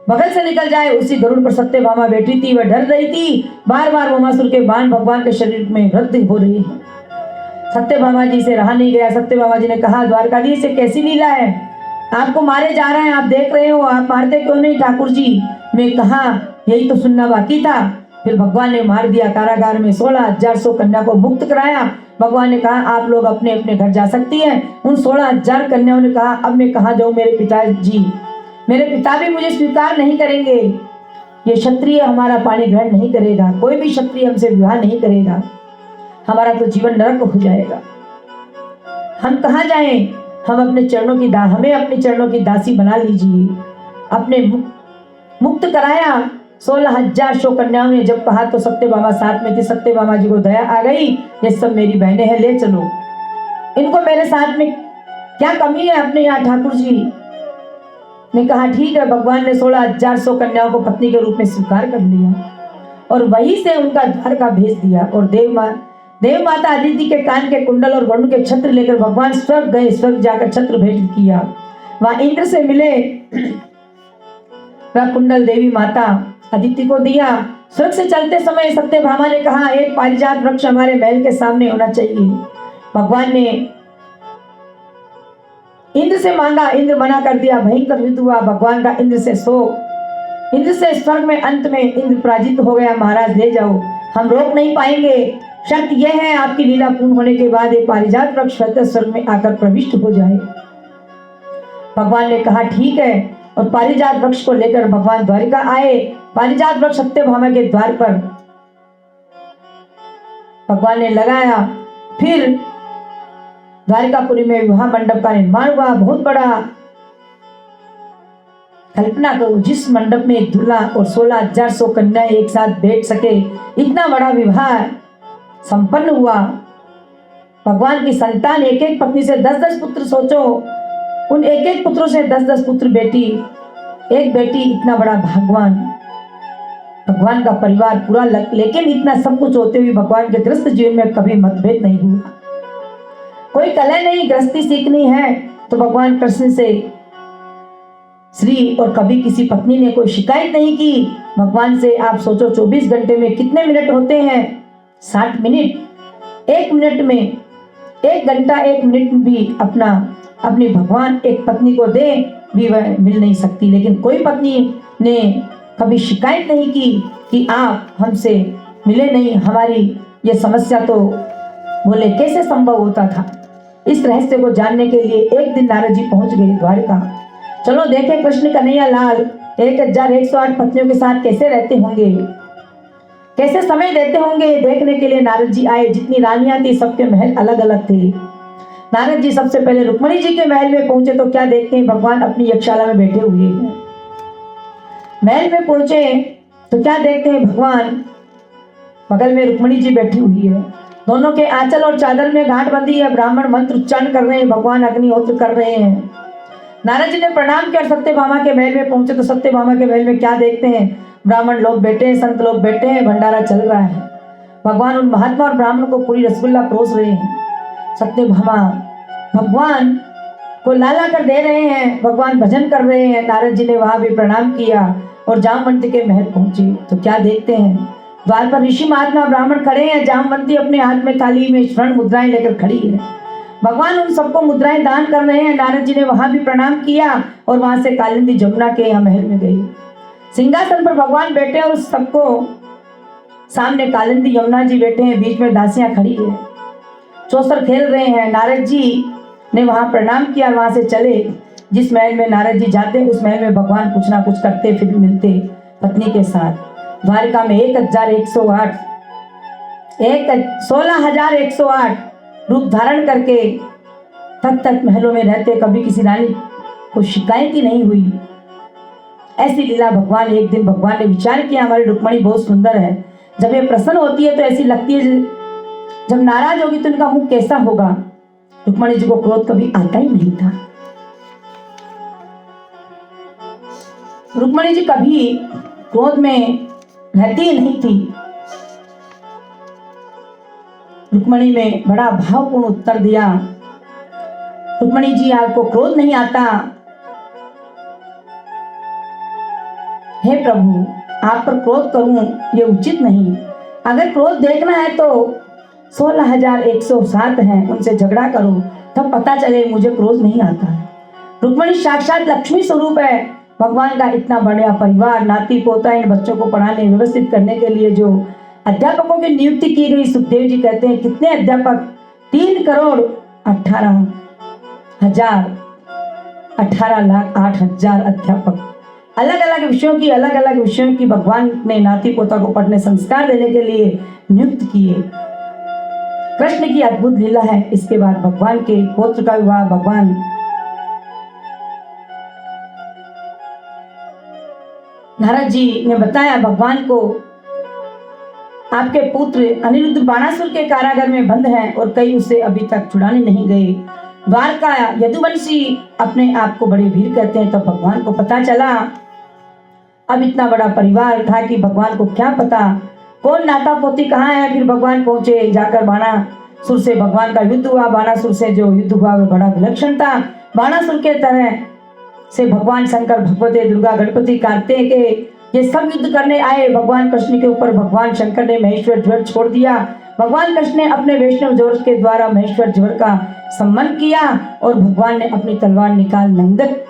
बगल से निकल जाए। उसी गरुड़ पर सत्यभामा बैठी थी, वह डर रही थी। बार बार भौमासुर के बाण भगवान के शरीर में वृद्धि हो रही है। सत्यभामा जी से रहा नहीं गया। सत्यभामा जी ने कहा, द्वारकाधीश से कैसी लीला है, आपको मारे जा रहे हैं, आप देख रहे हो, आप मारते क्यों नहीं ठाकुर जी। मैं कहा यही तो सुनना बाकी था। फिर भगवान ने मार दिया। कारागार में 16,100 कन्या को मुक्त कराया। भगवान ने कहा आप लोग अपने अपने घर जा सकती हैं। उन 16,000 कन्याओं ने कहा अब मैं कहाँ जाऊं मेरे पिताजी, मेरे पिता भी मुझे स्वीकार नहीं करेंगे, ये क्षत्रिय हमारा पानी ग्रहण नहीं करेगा, कोई भी क्षत्रिय हमसे विवाह नहीं करेगा, हमारा तो जीवन नरक हो जाएगा, हम कहाँ जाएं, हम अपने चरणों की हमें अपने चरणों की दासी बना लीजिए। अपने मुक्त कराया। 16,000 कन्याओं ने जब कहा तो सत्यभामा साथ में थी। सत्यभामा जी को दया आ गई, ये सब मेरी बहनें हैं, ले चलो इनको मेरे साथ में, क्या कमी है अपने यहाँ। ठाकुर जी ने कहा ठीक है। भगवान ने 16,100 कन्याओं को पत्नी के रूप में स्वीकार कर लिया और वहीं से उनका द्वारका भेज दिया। और देव माता अदिति के कान के कुंडल और वरुण के छत्र लेकर भगवान स्वर्ग गए। स्वर्ग जाकर छत्र भेंट किया, वहां इंद्र से मिले। वह कुंडल देवी माता अदिति को दिया। स्वर्ग से चलते समय सत्यभामा ने कहा एक पारिजात वृक्ष हमारे महल के सामने होना चाहिए। भगवान ने इंद्र से मांगा, इंद्र मना कर दिया। भयंकर युद्ध हुआ भगवान का इंद्र से स्वर्ग में। अंत में इंद्र पराजित हो गया। महाराज ले जाओ, हम रोक नहीं पाएंगे, शर्त यह है आपकी लीला पूर्ण होने के बाद एक पारिजात वृक्ष स्वर्ग में आकर प्रविष्ट हो जाए। भगवान ने कहा ठीक है और पारिजात वृक्ष को लेकर भगवान द्वारिका आए। पारिजात वृक्ष सत्यभामा के द्वार पर भगवान ने लगाया। फिर द्वारिकापुरी में विवाह मंडप का निर्माण हुआ। बहुत बड़ा, कल्पना करो जिस मंडप में एक दूल्हा और 16,100 कन्याएं एक साथ बैठ सके, इतना बड़ा विवाह संपन्न हुआ। भगवान की संतान एक एक पत्नी से 10-10 पुत्र, सोचो उन एक एक पुत्रों से 10-10 पुत्र, बेटी एक बेटी, इतना बड़ा भगवान का परिवार पूरा। लेकिन इतना सब कुछ होते हुए भगवान के गृहस्थ जीवन में कभी मतभेद नहीं हुआ, कोई कलह नहीं। गृहस्थी सीखनी है तो भगवान कृष्ण से श्री, और कभी किसी पत्नी ने कोई शिकायत नहीं की भगवान से। आप सोचो 24 घंटे में कितने मिनट होते हैं, 60 मिनट। 1 मिनट में 1 घंटा 1 मिनट भी अपनी भगवान एक पत्नी को दे भी वह मिल नहीं सकती। लेकिन कोई पत्नी ने कभी शिकायत नहीं की कि आप हमसे मिले नहीं, हमारी ये समस्या तो बोले कैसे संभव होता था। इस रहस्य को जानने के लिए एक दिन नारद जी पहुंच गए द्वारका। चलो देखे कृष्ण कन्हैया लाल 1108 पत्नियों के साथ कैसे रहते होंगे, कैसे समय देते होंगे। देखने के लिए नारद जी आए। जितनी रानियां थी सबके महल अलग अलग थे। नारद जी सबसे पहले रुक्मणी जी के महल में पहुंचे तो क्या देखते हैं, भगवान अपनी यज्ञशाला में बैठे हुए हैं। महल में पहुंचे तो क्या देखते हैं, भगवान बगल में रुक्मणी जी बैठी हुई है। दोनों के आंचल और चादर में गांठ बंधी है। ब्राह्मण मंत्र उच्चारण कर रहे हैं, भगवान अग्निहोत्र कर रहे हैं। नारद जी ने प्रणाम किया। सत्यभामा के महल में पहुंचे तो सत्यभामा के महल में क्या देखते हैं, ब्राह्मण लोग बैठे हैं, संत लोग बैठे हैं, भंडारा चल रहा है। भगवान उन महात्मा और ब्राह्मण को पूरी रसगुल्ला परोस रहे हैं। सत्यभामा भगवान को लाला कर दे रहे हैं, भगवान भजन कर रहे हैं। नारद जी ने वहां भी प्रणाम किया और जामवंती के महल पहुंचे तो क्या देखते हैं, द्वार पर ऋषि महात्मा ब्राह्मण खड़े हैं। जामवंती अपने हाथ में थाली में स्वर्ण मुद्राएं लेकर खड़ी है। भगवान उन सबको मुद्राएं दान कर रहे हैं। नारद जी ने वहां भी प्रणाम किया और वहां से कालिंदी जमुना के यहाँ महल में गई। सिंहासन पर भगवान बैठे और उस सबको सामने कालिंदी यमुना जी बैठे हैं, बीच में दासियां खड़ी है, चौसर खेल रहे हैं। नारद जी ने वहां प्रणाम किया, वहां से चले। जिस महल में नारद जी जाते उस महल में भगवान कुछ ना कुछ करते फिर मिलते पत्नी के साथ। द्वारिका में 16,108 रूप धारण करके तक महलों में रहते, कभी किसी रानी को शिकायत ही नहीं हुई। ऐसी लीला भगवान। एक दिन भगवान ने विचार किया हमारी रुक्मणी बहुत सुंदर है, जब ये प्रसन्न होती है तो ऐसी लगती है, जब नाराज होगी तो इनका मुख कैसा होगा। रुक्मणी जी को क्रोध कभी आता ही नहीं था। रुक्मणी जी कभी क्रोध में रहती ही नहीं थी। रुक्मणी ने बड़ा भावपूर्ण उत्तर दिया, रुक्मणी जी आपको क्रोध नहीं आता? हे प्रभु, आप पर क्रोध करूं ये उचित नहीं। अगर क्रोध देखना है तो 16,107 हैं, उनसे झगड़ा करो, तब पता चले मुझे क्रोध नहीं आता है। रुक्मणी साक्षात लक्ष्मी स्वरूप है। भगवान का इतना बड़ा परिवार, नाती पोता, इन बच्चों को पढ़ाने व्यवस्थित करने के लिए जो अध्यापकों की नियुक्ति की गई, सुखदेव जी कहते हैं कितने अध्यापक? 3,18,08,000 अध्यापक, अलग अलग विषयों की भगवान ने नाती पोता को पढ़ने, संस्कार देने के लिए नियुक्त किए। कृष्ण की अद्भुत लीला है। इसके बाद भगवान के पुत्र का विवाह, भगवान नारद जी ने बताया भगवान को, आपके पुत्र अनिरुद्ध बाणासुर के कारागार में बंद हैं और कई उसे अभी तक छुड़ाने नहीं गए। द्वारका यदुवंशी अपने आप को बड़े वीर कहते हैं। तो भगवान को पता चला, अब इतना बड़ा परिवार था कि भगवान को क्या पता कौन नाता पोती कहाँ है। फिर भगवान पहुंचे, जाकर बाणासुर से भगवान का युद्ध हुआ। बाणासुर से जो युद्ध हुआ वह बड़ा विलक्षण था। बाणासुर के तरह से भगवान शंकर, भगवती दुर्गा, गणपति, कार्तिक ये सब युद्ध करने आए भगवान कृष्ण के ऊपर। भगवान शंकर ने महेश्वर ज्वर छोड़ दिया। भगवान कृष्ण ने अपने वैष्णव ज्वर के द्वारा महेश्वर ज्वर का सम्मान किया और भगवान ने अपनी तलवार निकाल नंदक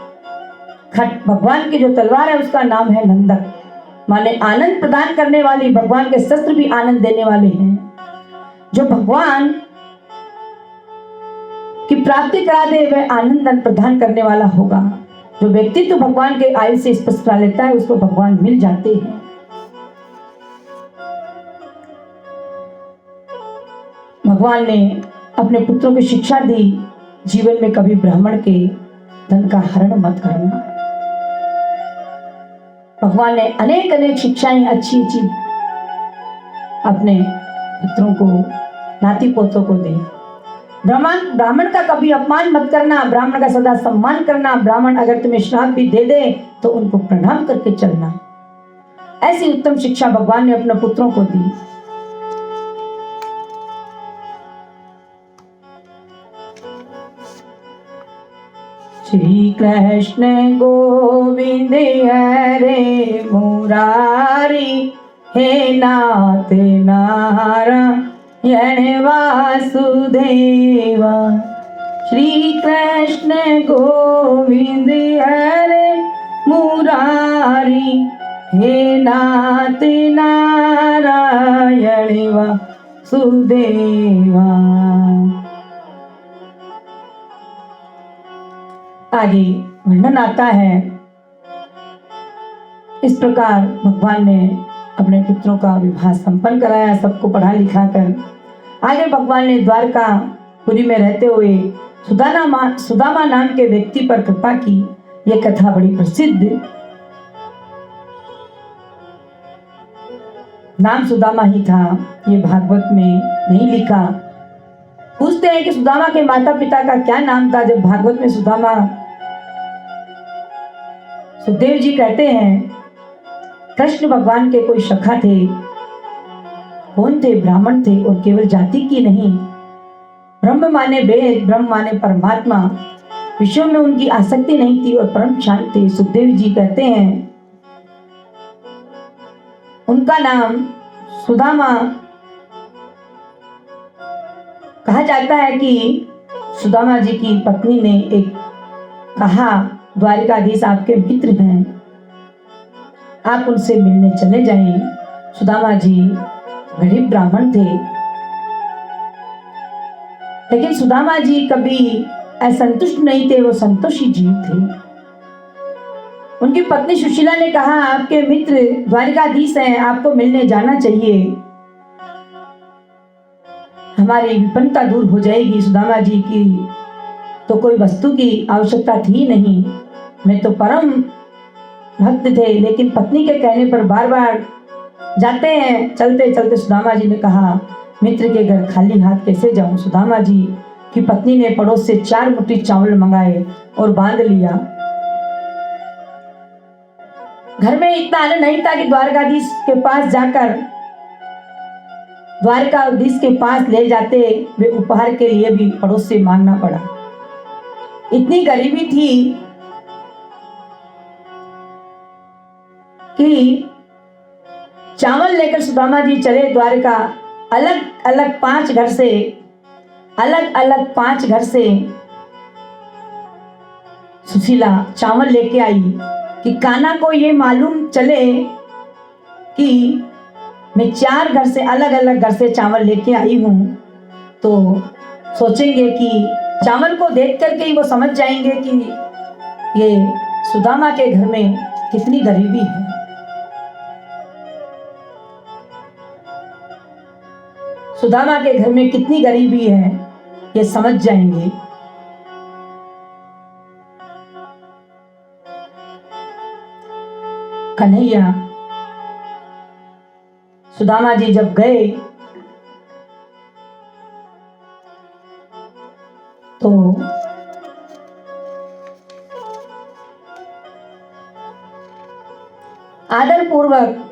खट, भगवान की जो तलवार है उसका नाम है नंदक, माने आनंद प्रदान करने वाली। भगवान के शस्त्र भी आनंद देने वाले हैं। जो भगवान की प्राप्ति करा दे वह आनंद प्रदान करने वाला होगा। जो व्यक्ति तो भगवान के आयु से स्पर्श करा लेता है उसको भगवान मिल जाते हैं। भगवान ने अपने पुत्रों को शिक्षा दी, जीवन में कभी ब्राह्मण के धन का हरण मत करना। भगवान ने अनेक अनेक शिक्षाएं अच्छी अच्छी अपने पुत्रों को, नाती पोतों को दी। ब्राह्मण का कभी अपमान मत करना, ब्राह्मण का सदा सम्मान करना। ब्राह्मण अगर तुम्हें श्राप भी दे दे तो उनको प्रणाम करके चलना। ऐसी उत्तम शिक्षा भगवान ने अपने पुत्रों को दी। श्री कृष्ण गोविंद हरे मुरारी, हे नाथ नारायण वासुदेवा। श्री कृष्ण गोविंद हरे मुरारी, हे नाथ नारायण वासुदेवा। आगे वर्णन आता है, इस प्रकार भगवान ने अपने पुत्रों का विवाह संपन्न कराया, सबको पढ़ा लिखा कर। आगे भगवान ने द्वारकापुरी में रहते हुए सुदामा नाम के व्यक्ति पर कृपा की। यह कथा बड़ी प्रसिद्ध, नाम सुदामा ही था, ये भागवत में नहीं लिखा। पूछते हैं कि सुदामा के माता पिता का क्या नाम था। जब भागवत में सुदामा, सुखदेव जी कहते हैं कृष्ण भगवान के कोई सखा थे। कौन थे? ब्राह्मण थे और केवल जाति की नहीं, ब्रह्म माने वेद, ब्रह्म माने परमात्मा, विषयों में उनकी आसक्ति नहीं थी और परम शांत थे। सुखदेव जी कहते हैं उनका नाम सुदामा कहा जाता है कि सुदामा जी की पत्नी ने एक कहा, द्वारिकाधीश आपके मित्र हैं, आप उनसे मिलने चले जाएं। सुदामा जी गरीब ब्राह्मण थे, लेकिन सुदामा जी कभी असंतुष्ट नहीं थे, वो संतोषी जीव थे। उनकी पत्नी सुशीला ने कहा, आपके मित्र द्वारिकाधीश हैं, आपको मिलने जाना चाहिए, हमारी विपन्नता दूर हो जाएगी। सुदामा जी की तो कोई वस्तु की आवश्यकता थी नहीं, मैं तो परम भक्त थे, लेकिन पत्नी के कहने पर बार बार जाते हैं। चलते चलते सुदामा जी ने कहा, मित्र के घर खाली हाथ कैसे जाऊं। सुदामा जी की पत्नी ने पड़ोस से 4 मुट्ठी चावल मंगाए और बांध लिया घर में इतना आनंद नहीं था कि द्वारकाधीश के पास जाकर द्वारकाधीश के पास ले जाते, वे उपहार के लिए भी पड़ोस से मांगना पड़ा। इतनी गरीबी थी कि चावल लेकर सुदामा जी चले द्वारका। अलग अलग 5 घर से सुशीला चावल लेके आई कि कान्हा को ये मालूम चले कि मैं 4 घर से अलग अलग घर से चावल लेके आई हूं, तो सोचेंगे कि चावल को देख करके ही वो समझ जाएंगे कि ये सुदामा के घर में कितनी गरीबी है। सुदामा के घर में कितनी गरीबी है ये समझ जाएंगे। कन्हैया सुदामा जी जब गए तो आदर पूर्वक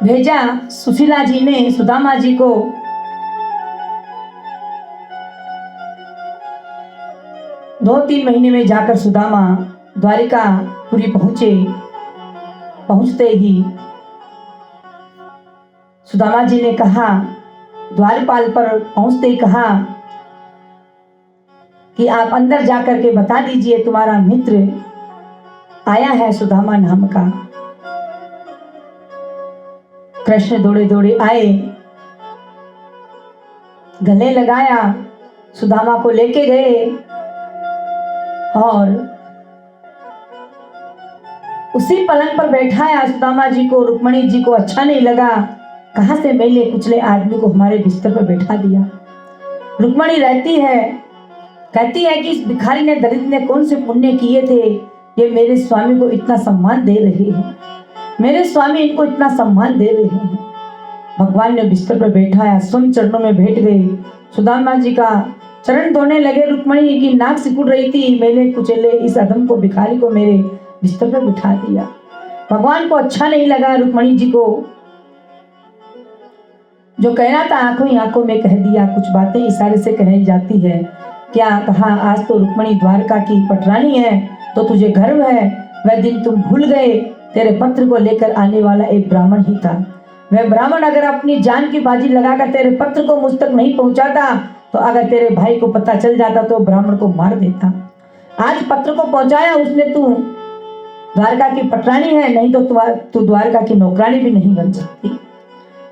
भेजा। सुशीला जी ने सुदामा जी को दो 3 महीने में जाकर सुदामा द्वारिकापुरी पहुंचते ही सुदामा जी ने कहा, द्वारपाल पर पहुंचते ही कहा कि आप अंदर जाकर के बता दीजिए तुम्हारा मित्र आया है सुदामा नाम का। कृष्ण दौड़े दौड़े आए, गले लगाया, सुदामा को लेके गए और उसी पलंग पर बैठाया सुदामा जी को। रुक्मणी जी को अच्छा नहीं लगा, कहां से मैले कुचले आदमी को हमारे बिस्तर पर बैठा दिया। रुक्मणी रहती है, कहती है कि इस भिखारी ने दरिद्र ने कौन से पुण्य किए थे, ये मेरे स्वामी को इतना सम्मान दे रहे हैं, मेरे स्वामी इनको इतना सम्मान दे रहे हैं। भगवान ने बिस्तर पर बैठाया, स्वयं चरणों में बैठ गए। सुदामा जी का चरण धोने लगे। रुक्मणी की नाक सिकुड़ रही थी, मैंने कुचले इस अधम को, भिखारी को मेरे बिस्तर पर बिठा दिया। भगवान को अच्छा नहीं लगा। रुक्मणी जी को जो कहना था आंखों ही आंखों में कह दिया, कुछ बातें इशारे से कहनी जाती है। क्या कहा, आज तो रुक्मणी द्वारका की पटरानी है तो तुझे गर्व है, वह दिन तुम भूल गए, तेरे पत्र को लेकर आने वाला एक ब्राह्मण ही था। वह ब्राह्मण अगर अपनी जान की बाजी लगाकर तेरे पत्र को मुझ तक नहीं पहुंचाता, तो अगर तेरे भाई को पता चल जाता तो ब्राह्मण को मार देता। आज पत्र को पहुंचाया उसने, तू द्वारका की पटरानी है, नहीं तो तू द्वारका की नौकरानी भी नहीं बन सकती।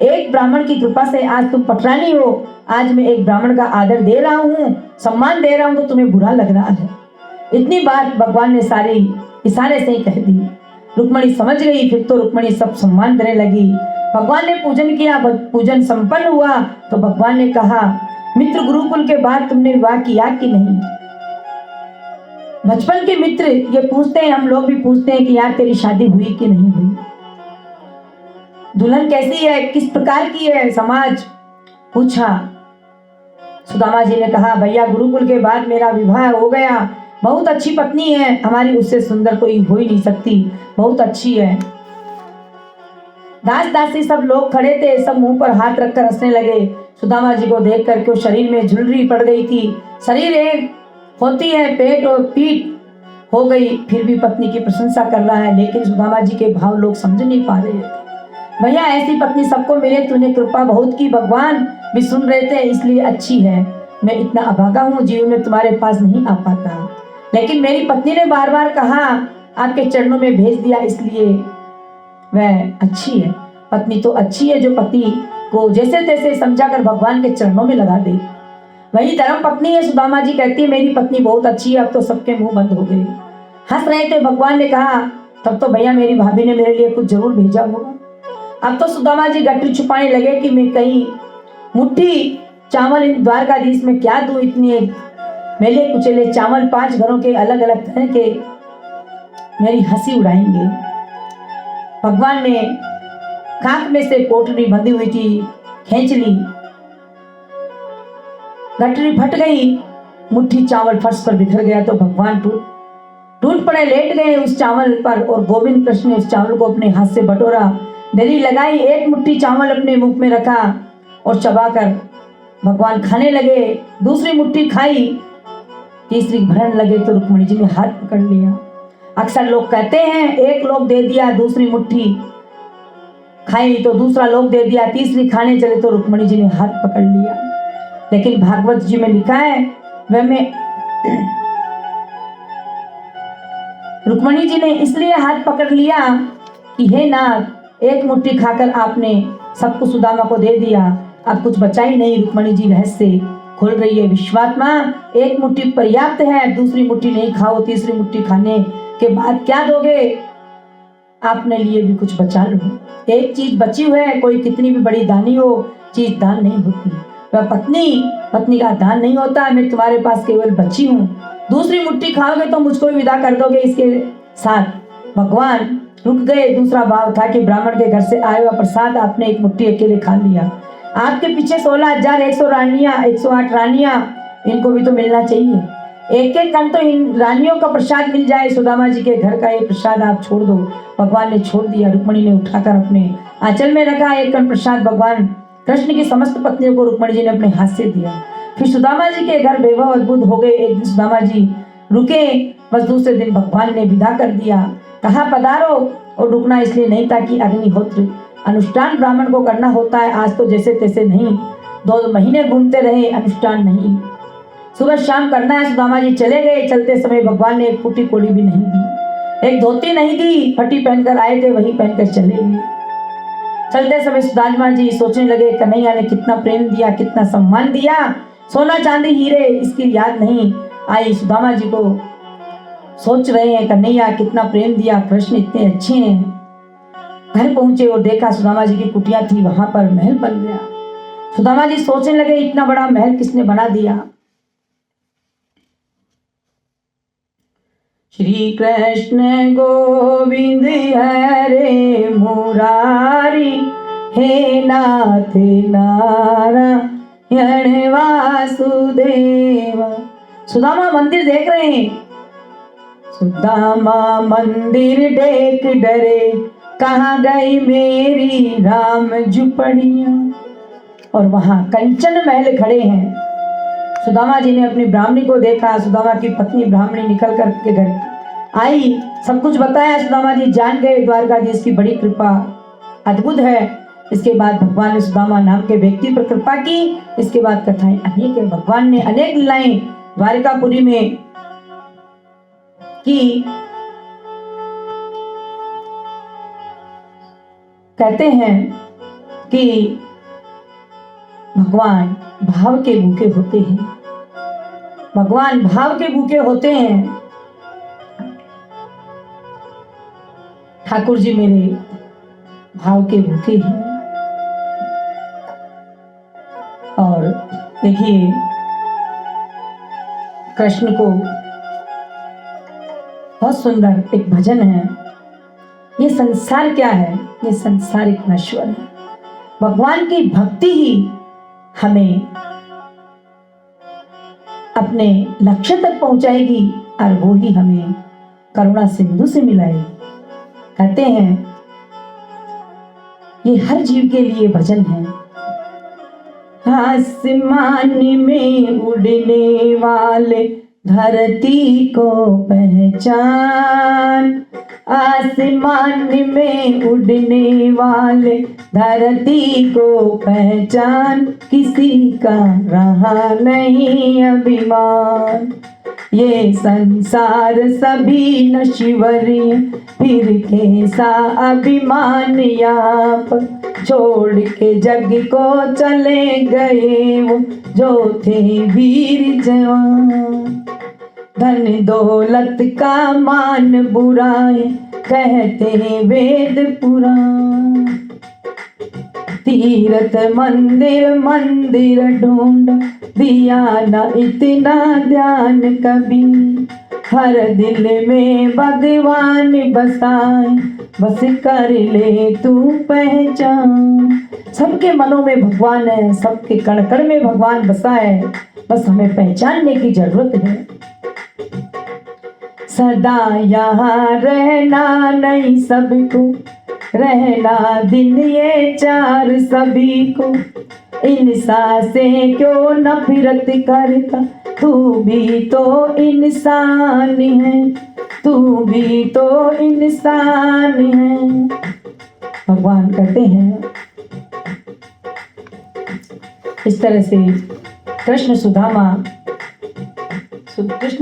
एक ब्राह्मण की कृपा से आज तुम पटरानी हो। आज मैं एक ब्राह्मण का आदर दे रहा हूँ, सम्मान दे रहा हूँ, तो तुम्हें बुरा लग रहा है। इतनी बात भगवान ने सारी इशारे से ही कह दी। रुक्मणी समझ गई। फिर तो रुक्मणी सब सम्मान देने लगी। भगवान ने पूजन किया, पूजन संपन्न हुआ तो भगवान ने कहा, मित्र गुरुकुल के बाद तुमने विवाह किया कि नहीं? बचपन के मित्र ये पूछते हैं, हम लोग भी पूछते हैं कि यार तेरी शादी हुई कि नहीं हुई, दुल्हन कैसी है, किस प्रकार की है, समाज पूछा। सुदामा जी ने कहा, भैया गुरुकुल के बाद मेरा विवाह हो गया, बहुत अच्छी पत्नी है हमारी, उससे सुंदर कोई हो ही नहीं सकती, बहुत अच्छी है। दास दासी सब लोग खड़े थे, सब मुंह पर हाथ रखकर हंसने लगे। सुदामा जी को देख करके शरीर में झुर्री पड़ गई थी। शरीर एक होती है, पेट और पीठ हो गई, फिर भी पत्नी की प्रशंसा कर रहा है, लेकिन सुदामा जी के भाव लोग समझ नहीं पा रहे थे। भैया ऐसी पत्नी सबको मिले, तूने कृपा बहुत की, भगवान भी सुन रहे थे, इसलिए अच्छी है। मैं इतना अभागा हूँ, जीवन में तुम्हारे पास नहीं आ पाता, लेकिन मेरी पत्नी ने बार बार कहा, आपके चरणों में भेज दिया, इसलिए वह अच्छी है। पत्नी तो अच्छी है जो पति को जैसे तैसे समझाकर भगवान के चरणों में लगा दे, वही धर्म पत्नी है। सुदामा जी कहती है, मेरी पत्नी बहुत अच्छी है। अब तो सबके मुंह बंद हो गए, हंस रहे थे। भगवान ने कहा, तब तो भैया मेरी भाभी ने मेरे लिए कुछ जरूर भेजा होगा। अब तो सुदामा जी गठरी छुपाने लगे कि मैं कहीं मुट्ठी चावल इन द्वारकाधीश में क्या दूं, इतने मेले कुचले चावल 5 घरों के अलग अलग तरह के, मेरी हंसी उड़ाएंगे। भगवान ने खाक में से कोटरी बंधी हुई थी खींच ली, गठरी फट गई, मुट्ठी चावल फर्श पर बिखर गया तो भगवान टूट पड़े, लेट गए उस चावल पर और गोविंद कृष्ण ने उस चावल को अपने हाथ से बटोरा, डली लगाई, एक मुट्ठी चावल अपने मुख में रखा और चबाकर भगवान खाने लगे। दूसरी मुट्ठी खाई, तीसरी भरने लगे तो रुक्मणी जी ने हाथ पकड़ लिया। अक्सर लोग कहते हैं एक लोग दे दिया, दूसरी मुट्ठी खाई तो दूसरा लोग दे दिया, तीसरी खाने चले तो रुक्मणी जी ने हाथ पकड़ लिया। लेकिन भागवत जी में लिखा है वह में रुक्मणी जी ने इसलिए हाथ पकड़ लिया कि हे नाथ, एक मुट्ठी खाकर आपने सब कुछ सुदामा को दे दिया, अब कुछ बचा ही नहीं। रुक्मणी जी रहस्य खोल रही है, विश्वात्मा एक मुट्ठी पर्याप्त है, दूसरी मुट्ठी नहीं खाओ, तीसरी मुट्ठी खाने के बाद क्या दोगे, आपने लिए भी कुछ बचा लो। एक चीज बची हुई है, कोई कितनी भी बड़ी दानी हो, चीज दान नहीं होती। वह पत्नी का दान नहीं होता। मैं तुम्हारे पास केवल बची हूँ, दूसरी मुट्ठी खाओगे तो मुझको भी विदा कर दोगे। इसके साथ भगवान रुक गए। दूसरा भाव था कि ब्राह्मण के घर से आए हुआ प्रसाद आपने एक मुट्ठी अकेले खा लिया। आपके पीछे 16,100 रानियां, 108 रानियां, इनको भी तो मिलना चाहिए। एक एक कण तो इन रानियों का प्रसाद मिल जाए। सुदामा जी के घर का ये प्रसाद आप छोड़ दो। भगवान ने छोड़ दिया। रुक्मणी ने उठाकर अपने आंचल में रखा। एक कण प्रसाद भगवान कृष्ण की समस्त पत्नियों को रुक्मणी जी ने अपने हाथ से दिया। फिर सुदामा जी के घर वैभव अद्भुत हो गए। एक दिन सुदामा जी रुके, बस दूसरे दिन भगवान ने विदा कर दिया। कहा पधारो, और रुकना इसलिए नहीं था कि अग्निहोत्र अनुष्ठान ब्राह्मण को करना होता है। आज तो जैसे तैसे नहीं, 2 महीने घूमते रहे, अनुष्ठान नहीं, सुबह शाम करना है। सुदामा जी चले गए। चलते समय भगवान ने एक फूटी कोड़ी भी नहीं दी, एक धोती नहीं दी, फटी पहनकर आए थे वही पहनकर चले गए। चलते समय सुदामा जी सोचने लगे, कन्हैया ने कितना प्रेम दिया, कितना सम्मान दिया, सोना चांदी हीरे इसकी याद नहीं आई। सुदामा जी को सोच रहे हैं कन्हैया कितना प्रेम दिया, कृष्ण इतने अच्छे हैं। घर पहुंचे और देखा सुदामा जी की कुटिया थी, वहां पर महल बन गया। सुदामा जी सोचने लगे इतना बड़ा महल किसने बना दिया। श्री कृष्ण गोविंद हरे मुरारी, हे नाथ नारायण वासुदेव। सुदामा मंदिर देख रहे हैं। सुदामा मंदिर देख डरे, कहाँ गई मेरी राम झुपड़िया। और वहां कंचन महल खड़े हैं। सुदामा जी ने अपनी ब्राह्मणी को देखा। सुदामा की पत्नी ब्राह्मणी निकल कर के घर आई, सब कुछ बताया। सुदामा जी जान गए द्वारकाधीश की बड़ी कृपा अद्भुत है। इसके बाद भगवान ने सुदामा नाम के व्यक्ति पर कृपा की। इसके बाद कथाएं अनेक है। भगवान ने अनेक लीलाएं द्वारकापुरी में की। कहते हैं कि भगवान भाव के भूखे होते हैं। भगवान भाव के भूखे होते हैं। ठाकुर जी मेरे भाव के भूखे हैं। और देखिए कृष्ण को बहुत सुंदर एक भजन है। ये संसार क्या है? ये संसार एक नश्वर है। भगवान की भक्ति ही हमें अपने लक्ष्य तक पहुंचाएगी और वो ही हमें करुणा सिंधु से मिलाएगी। कहते हैं ये हर जीव के लिए भजन है। आसमान में उड़ने वाले धरती को पहचान, आसमान में उड़ने वाले धरती को पहचान, किसी का रहा नहीं अभिमान। ये संसार सभी नश्वरी, फिर कैसा अभिमान यहाँ पर, छोड़ के जग को चले गए वो जो थे वीर जवान। धन दौलत का मान बुराए, कहते हैं वेद पुराण। तीर्थ मंदिर मंदिर ढूंढ, दिया न इतना ध्यान कभी। हर दिल में भगवान बसाए, बस कर ले तू पहचान। सबके मनों में भगवान है, सबके कण कण में भगवान बसा है, बस हमें पहचानने की जरूरत है। सदा यहाँ रहना नहीं सबको, रहना दिन ये चार सभी को। इंसान से क्यों नफरत करता, तू भी तो इंसान है, तू भी तो इंसान है। भगवान कहते हैं इस तरह से कृष्ण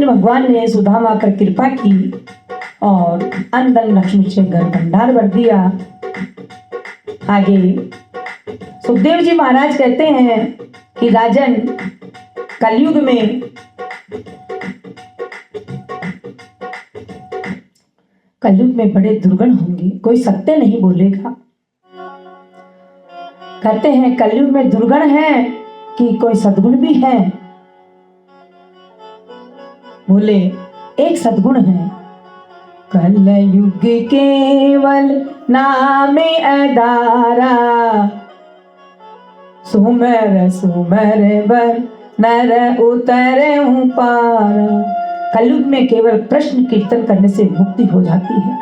भगवान ने सुदामा पर कृपा की और अन्न धन लक्ष्मी से घर भंडार भर दिया। आगे सुखदेव जी महाराज कहते हैं कि राजन, कलयुग में बड़े दुर्गुण होंगे, कोई सत्य नहीं बोलेगा। कहते हैं कलयुग में दुर्गुण है कि कोई सद्गुण भी है। बोले एक सद्गुण है, कलयुग केवल नामे अदारा, सुमर सुमर बर नर उतरे हूँ पारा। कलयुग में केवल कृष्ण कीर्तन करने से मुक्ति हो जाती है।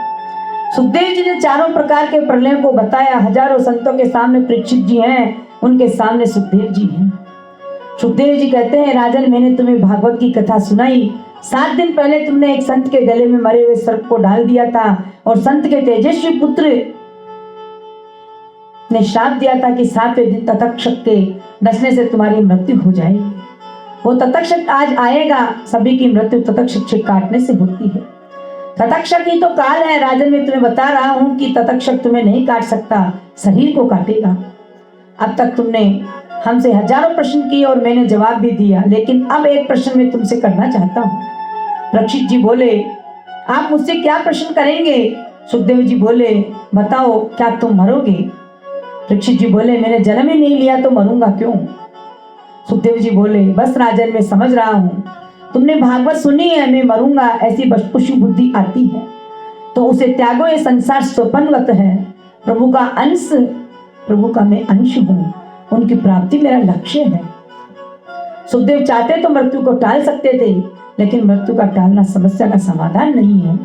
सुखदेव जी ने चारों प्रकार के प्रलयों को बताया। हजारों संतों के सामने परीक्षित जी हैं, उनके सामने सुखदेव जी हैं। सुखदेव जी कहते हैं राजन, मैंने तुम्हें भागवत की कथा सुनाई। 7 दिन पहले तुमने एक संत के गले में मरे हुए सर्प को डाल दिया था और संत के तेजस्वी पुत्र ने श्राप दिया था कि 7वें दिन तक्षक के डसने से तुम्हारी मृत्यु हो जाएगी। वो तक्षक आज आएगा। सभी की मृत्यु तक्षक से काटने से होती है। तक्षक ही तो काल है। राजन, मैं तुम्हें बता रहा हूं कि तक्षक तुम्हें नहीं काट सकता, शरीर को काटेगा। अब तक तुमने हमसे हजारों प्रश्न किए और मैंने जवाब भी दिया, लेकिन अब एक प्रश्न मैं तुमसे करना चाहता हूँ। परीक्षित जी बोले, आप मुझसे क्या प्रश्न करेंगे? सुखदेव जी बोले, बताओ क्या तुम मरोगे? परीक्षित जी बोले, मैंने जन्म ही नहीं लिया तो मरूंगा क्यों? सुखदेव जी बोले, बस राजन, मैं समझ रहा हूँ, तुमने भागवत सुनी है, मैं मरूंगा ऐसी पशु बुद्धि आती है तो उसे त्यागो। ये संसार स्वप्नवत है, प्रभु का अंश, प्रभु का मैं अंश हूँ, उनकी प्राप्ति मेरा लक्ष्य है। सुखदेव चाहते तो मृत्यु को टाल सकते थे, लेकिन मृत्यु का टालना समस्या का समाधान नहीं है।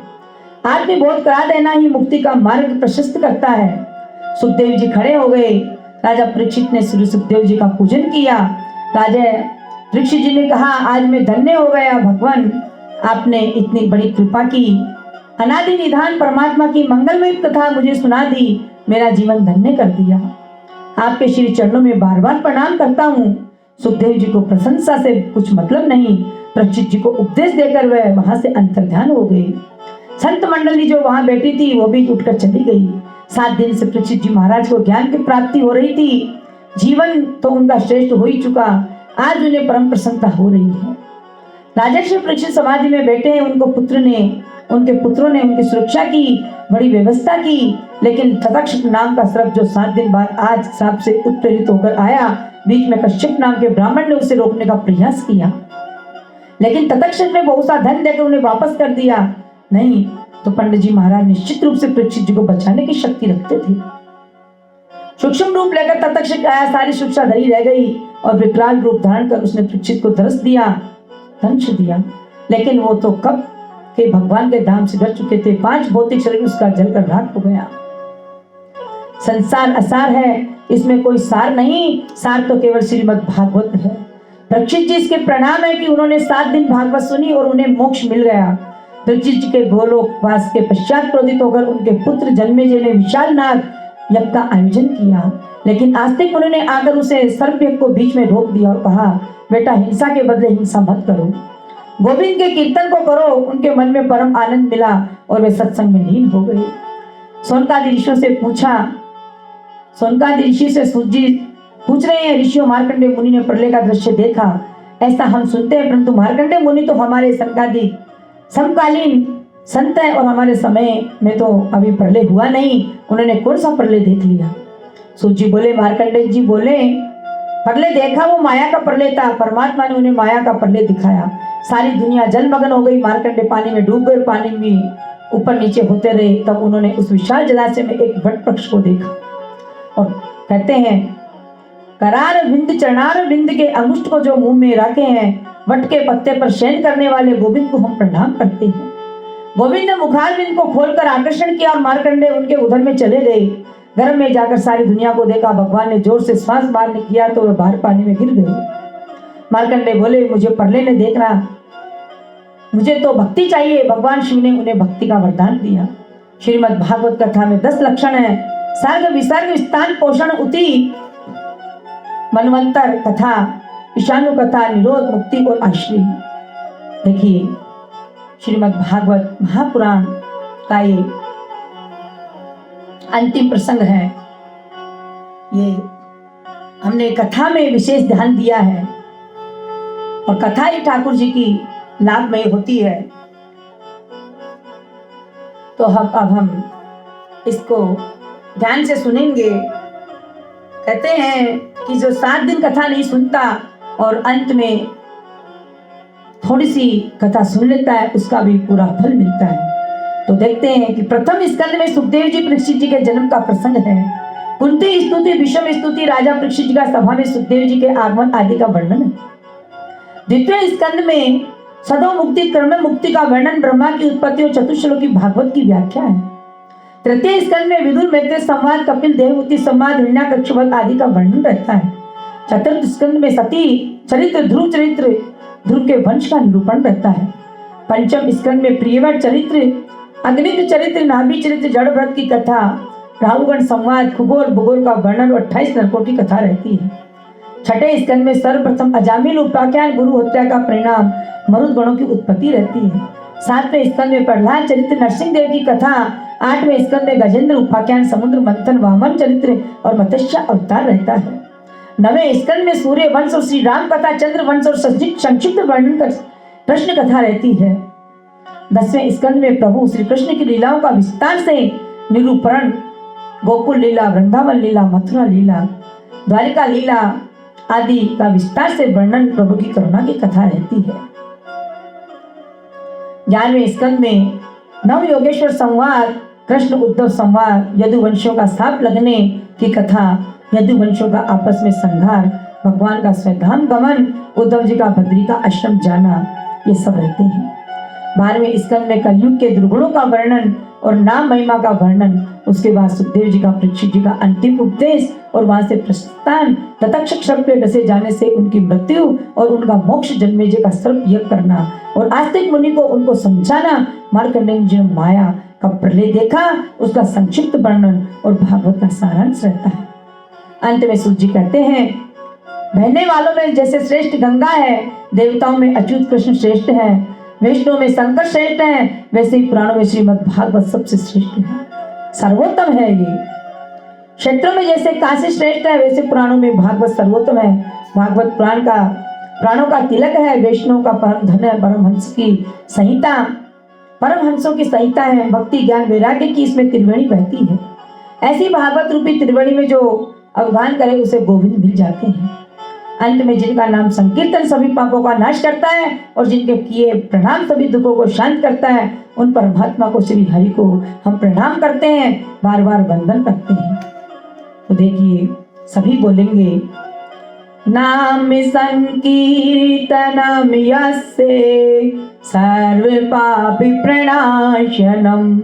आत्मबोध करा देना ही मुक्ति का मार्ग प्रशस्त करता है। सुखदेव जी खड़े हो गए। राजा परीक्षित ने श्री सुखदेव जी का पूजन किया। राजा परीक्षित जी ने कहा, आज मैं धन्य हो गया भगवान, आपने इतनी बड़ी कृपा की, अनादि निधान परमात्मा की मंगलमय कथा मुझे सुना दी, मेरा जीवन धन्य कर दिया। आपके श्री चरणों में बार बार प्रणाम करता हूँ। सुखदेव जी को प्रशंसा से कुछ मतलब नहीं। परीक्षित जी को उपदेश देकर वह वहां से अंतर्ध्यान हो गए। संत मंडली जो वहां बैठी थी वो भी उठकर चली गई। 7 दिन से परीक्षित जी महाराज को ज्ञान की प्राप्ति हो रही थी। जीवन तो उनका श्रेष्ठ हो ही चुका, आज उन्हें परम प्रसन्नता हो रही है। राजर्षि परीक्षित समाधि में बैठे हैं। उनके पुत्रों ने उनकी सुरक्षा की, बड़ी व्यवस्था की, लेकिन तक्षक नाम का सर्प जो 7 दिन बाद आज सांप से उत्प्रेरित होकर आया, बीच में कश्यप नाम के ब्राह्मण ने उसे रोकने का प्रयास किया, लेकिन तक्षक ने बहुत सा धन देकर उन्हें वापस कर दिया। नहीं तो पंडित जी महाराज निश्चित रूप से परीक्षित जी को बचाने की शक्ति रखते थे। सूक्ष्म रूप लेकर तक्षक आया, सारी शिक्षा धरी रह गई और विकराल रूप धारण कर उसने परीक्षित को दंश दिया, लेकिन वो तो कब के भगवान के धाम से डर चुके थे। 5 भौतिक शरीर उसका जलकर राख हो गया। संसार असार है, इसमें कोई सार नहीं, सार तो केवल श्रीमद् भागवत है। परीक्षित जी इसके प्रणाम है कि उन्होंने 7 दिन भागवत सुनी और उन्हें मोक्ष मिल गया। परीक्षित जी के गोलोक वास के पश्चात क्रोधित होकर उनके पुत्र जन्मेजय ने विशाल नाग यज्ञ का आयोजन किया, लेकिन आस्तिक उन्होंने आकर उसे सर्प यज्ञ को बीच में रोक दिया और कहा, बेटा हिंसा के बदले हिंसा मत करो, गोविंद के कीर्तन को करो। उनके मन में परम आनंद मिला और वे सत्संग में लीन हो गए। सोनकादि ऋषि से सूजी पूछ रहे हैं, ऋषियों मार्कंडेय मुनि ने प्रलय का दृश्य देखा, ऐसा हम सुनते हैं, परंतु मार्कंडेय मुनि तो हमारे समकालीन संत है और हमारे समय में तो अभी प्रलय हुआ नहीं, उन्होंने कौन सा प्रलय देख लिया? सूजी बोले, मार्कंडेय जी बोले, प्रलय देखा वो माया का प्रलय था, परमात्मा ने उन्हें माया का प्रलय दिखाया। सारी दुनिया जलमग्न हो गई, मार्कंडेय पानी में डूब गए, पानी में ऊपर नीचे होते रहे। तब उन्होंने उस विशाल जलाशय में एक वट वृक्ष को देखा और कहते हैं, करार विंद चरणार विंद के अंगुष्ठ को जो मुंह में रखे हैं, वट के पत्ते पर शयन करने वाले गोविंद को हम प्रणाम करते हैं। गोविंद ने मुखारबिंद को खोलकर आकर्षण किया और मार्कंडेय उनके उधर में चले गए। गर्भ में जाकर सारी दुनिया को देखा। भगवान ने जोर से श्वास मारने किया तो वे बाहर पानी में गिर गए। मार्कंडेय बोले, मुझे पर लेने देखना, मुझे तो भक्ति चाहिए। भगवान शिव ने उन्हें भक्ति का वरदान दिया। श्रीमद् भागवत कथा में 10 लक्षण है। सर्ग विसर्ग स्थान पोषण उति मनवंतर कथा, ईशानु कथा, निरोध मुक्ति और आश्रय। देखिए श्रीमद् भागवत महापुराण का ये अंतिम प्रसंग है। ये हमने कथा में विशेष ध्यान दिया है और कथा ही ठाकुर जी की लाभमय होती है। तो अब हम इसको ध्यान से सुनेंगे। कहते हैं कि जो 7 दिन कथा नहीं सुनता और अंत में थोड़ी सी कथा सुन लेता है, उसका भी पूरा फल मिलता है। तो देखते हैं कि प्रथम स्कंद में सुखदेव जी परीक्षित जी के जन्म का प्रसंग है। कुंती स्तुति, विषम स्तुति, राजा परीक्षित जी का सभा में सुखदेव जी के आगमन आदि का वर्णन है। द्वितीय स्कंद में सदो मुक्ति, क्रम मुक्ति का वर्णन, ब्रह्मा की उत्पत्ति और चतुश्लोकी भागवत की व्याख्या है। तृतीय स्कंद में विदुर मैत्रेय संवाद, कपिल देवहूति संवाद, हिरण्याकश्यप आदि का वर्णन रहता है। चतुर्थ स्कंद में सती चरित्र, ध्रुव के वंश का निरूपण रहता है। पंचम स्कंद में प्रियव्रत चरित्र, अग्नित चरित्र, नाभि चरित्र, जड़ व्रत की कथा, राहुगण संवाद, खगोल भूगोल का वर्णन और 28 नरकों की कथा रहती है। छठे स्कंद में सर्वप्रथम अजामिल उपाख्यान, गुरु हत्या का परिणाम, मरुद गणों की उत्पत्ति रहती है। 7वें स्कंद में प्रहलाद चरित्र, नरसिंह देव की कथा। 8वें स्कंद में गजेंद्र उपाख्यान, समुद्र मंथन, वामन चरित्र और मत्स्य अवतार रहता है। 9वें स्कंद में सूर्य वंश और श्री राम कथा, चंद्र वंश और संक्षिप्त वर्णन कर प्रश्न कथा रहती है। 10वें स्कंद में प्रभु श्री कृष्ण की लीलाओं का विस्तार से निरूपण, गोकुल लीला, वृंदावन लीला, मथुरा लीला, द्वारिका लीला आदि का विस्तार से वर्णन, प्रभु की करुणा की कथा रहती है। 11वें स्कंद में नव योगेश्वर संवाद, कृष्ण उद्धव संवाद, यदुवंशियों का साप लगने की कथा, यदुवंशियों का आपस में संघार, भगवान का स्वधाम गमन, उद्धव जी का बद्री का आश्रम जाना, ये सब रहते हैं। 12वें स्कंद में कलयुग के दुर्गुणों का वर्णन और नाम महिमा का वर्णन। उसके बाद सुखदेव जी का परीक्षित जी का अंतिम उपदेश और वहां से प्रस्थान, तक्षक सर्प के डसे जाने से उनकी मृत्यु और उनका मोक्ष, जन्मेजय का सर्प यज्ञ करना और आस्तिक मुनि को उनको समझाना, मार्कंडेय जी ने माया का प्रलय देखा, उसका संक्षिप्त वर्णन और भागवत का सारांश रहता है। अंत में सूत जी कहते हैं, बहने वालों में जैसे श्रेष्ठ गंगा है, देवताओं में अच्युत कृष्ण श्रेष्ठ है, वैष्णव में शंकर श्रेष्ठ है, वैसे ही पुराणों में श्रीमद् भागवत सबसे श्रेष्ठ है, सर्वोत्तम है। ये क्षेत्रों में जैसे काशी श्रेष्ठ है, वैसे पुराणों में भागवत सर्वोत्तम है। भागवत प्राणों का तिलक है, वैष्णव का परम धन है, परमहंस की संहिता, परमहंसों की संहिता है, भक्ति ज्ञान वैराग्य की इसमें त्रिवेणी बहती है। ऐसी भागवत रूपी त्रिवेणी में जो अवगान करे उसे गोविंद मिल जाते हैं। अंत में जिनका नाम संकीर्तन सभी पापों का नाश करता है और जिनके किए प्रणाम सभी दुखों को शांत करता है, उन परमात्मा को, श्री हरि को हम प्रणाम करते हैं, बार बार वंदन करते हैं। तो देखिए सभी बोलेंगे, नाम संकीर्तनम यस्य सर्व पापी प्रणाशनम,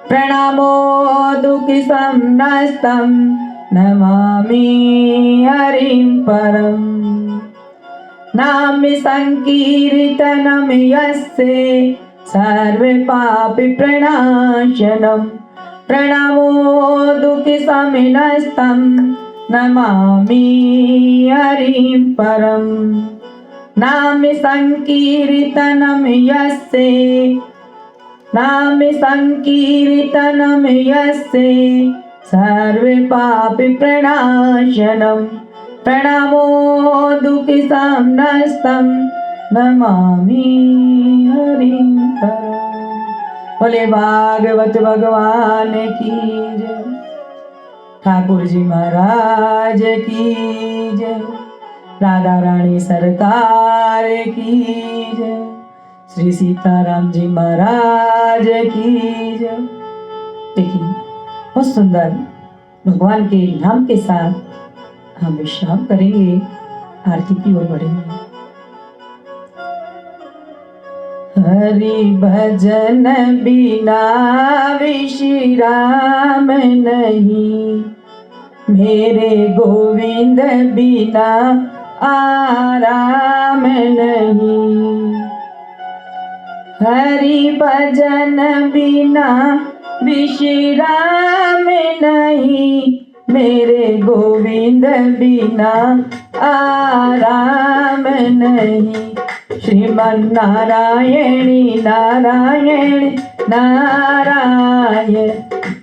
प्रणामो दुःखि समनस्तम, नमामि हरिं परम। नाम संकीर्तनम यस्य सर्व पापी प्रणाशनम, प्रणामो दुःखि समनस्तम, नमामि हरिं परम। नाम संकीर्तनम यस्य, नाम संकीर्तनम यस्य सर्व पापी प्रणाशनम, प्रणामो दुःखि समनस्तम, नमामि हरिं परम। बोले भागवत भगवान की जय, ठाकुर जी महाराज की जय, राधा रानी सरकार की जय, श्री सीताराम जी महाराज की जय। देखिए बहुत सुंदर भगवान के नाम के साथ हम विश्राम करेंगे, आरती की ओर बढ़ेंगे। हरि भजन बिना विश्राम नहीं, मेरे गोविंद बिना आराम नहीं। हरि भजन बिना विश्राम नहीं, मेरे गोविंद बिना आराम नहीं। श्रीमन नारायणी नारायण नारायण,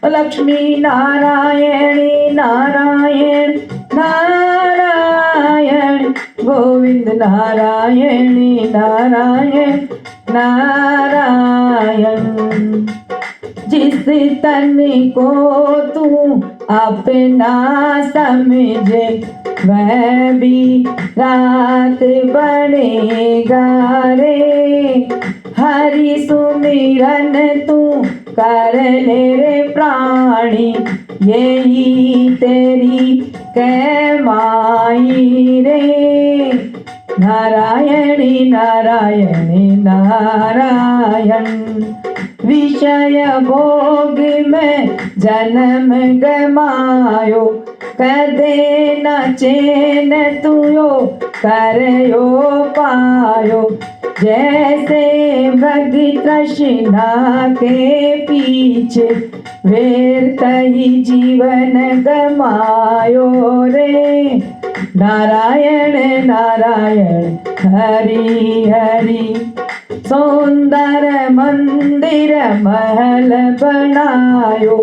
लक्ष्मी नारायणी नारायण नारायण, गोविंद नारायणी नारायण नारायण। जिस तन को तू अपना समझे, वह भी रात बनेगा रे। हरि सुमिरन तू कर ले रे प्राणी, यही तेरी कमाई रे। नारायणी नारायणी नारायण, विषय भोग में जन्म गमायो, कदे न चैन तुयो करयो पायो। जैसे मृग तृष्णा के पीछे, व्यर्थ ही जीवन गमायो रे। नारायण नारायण हरि हरि, सुंदर मंदिर महल बनायो,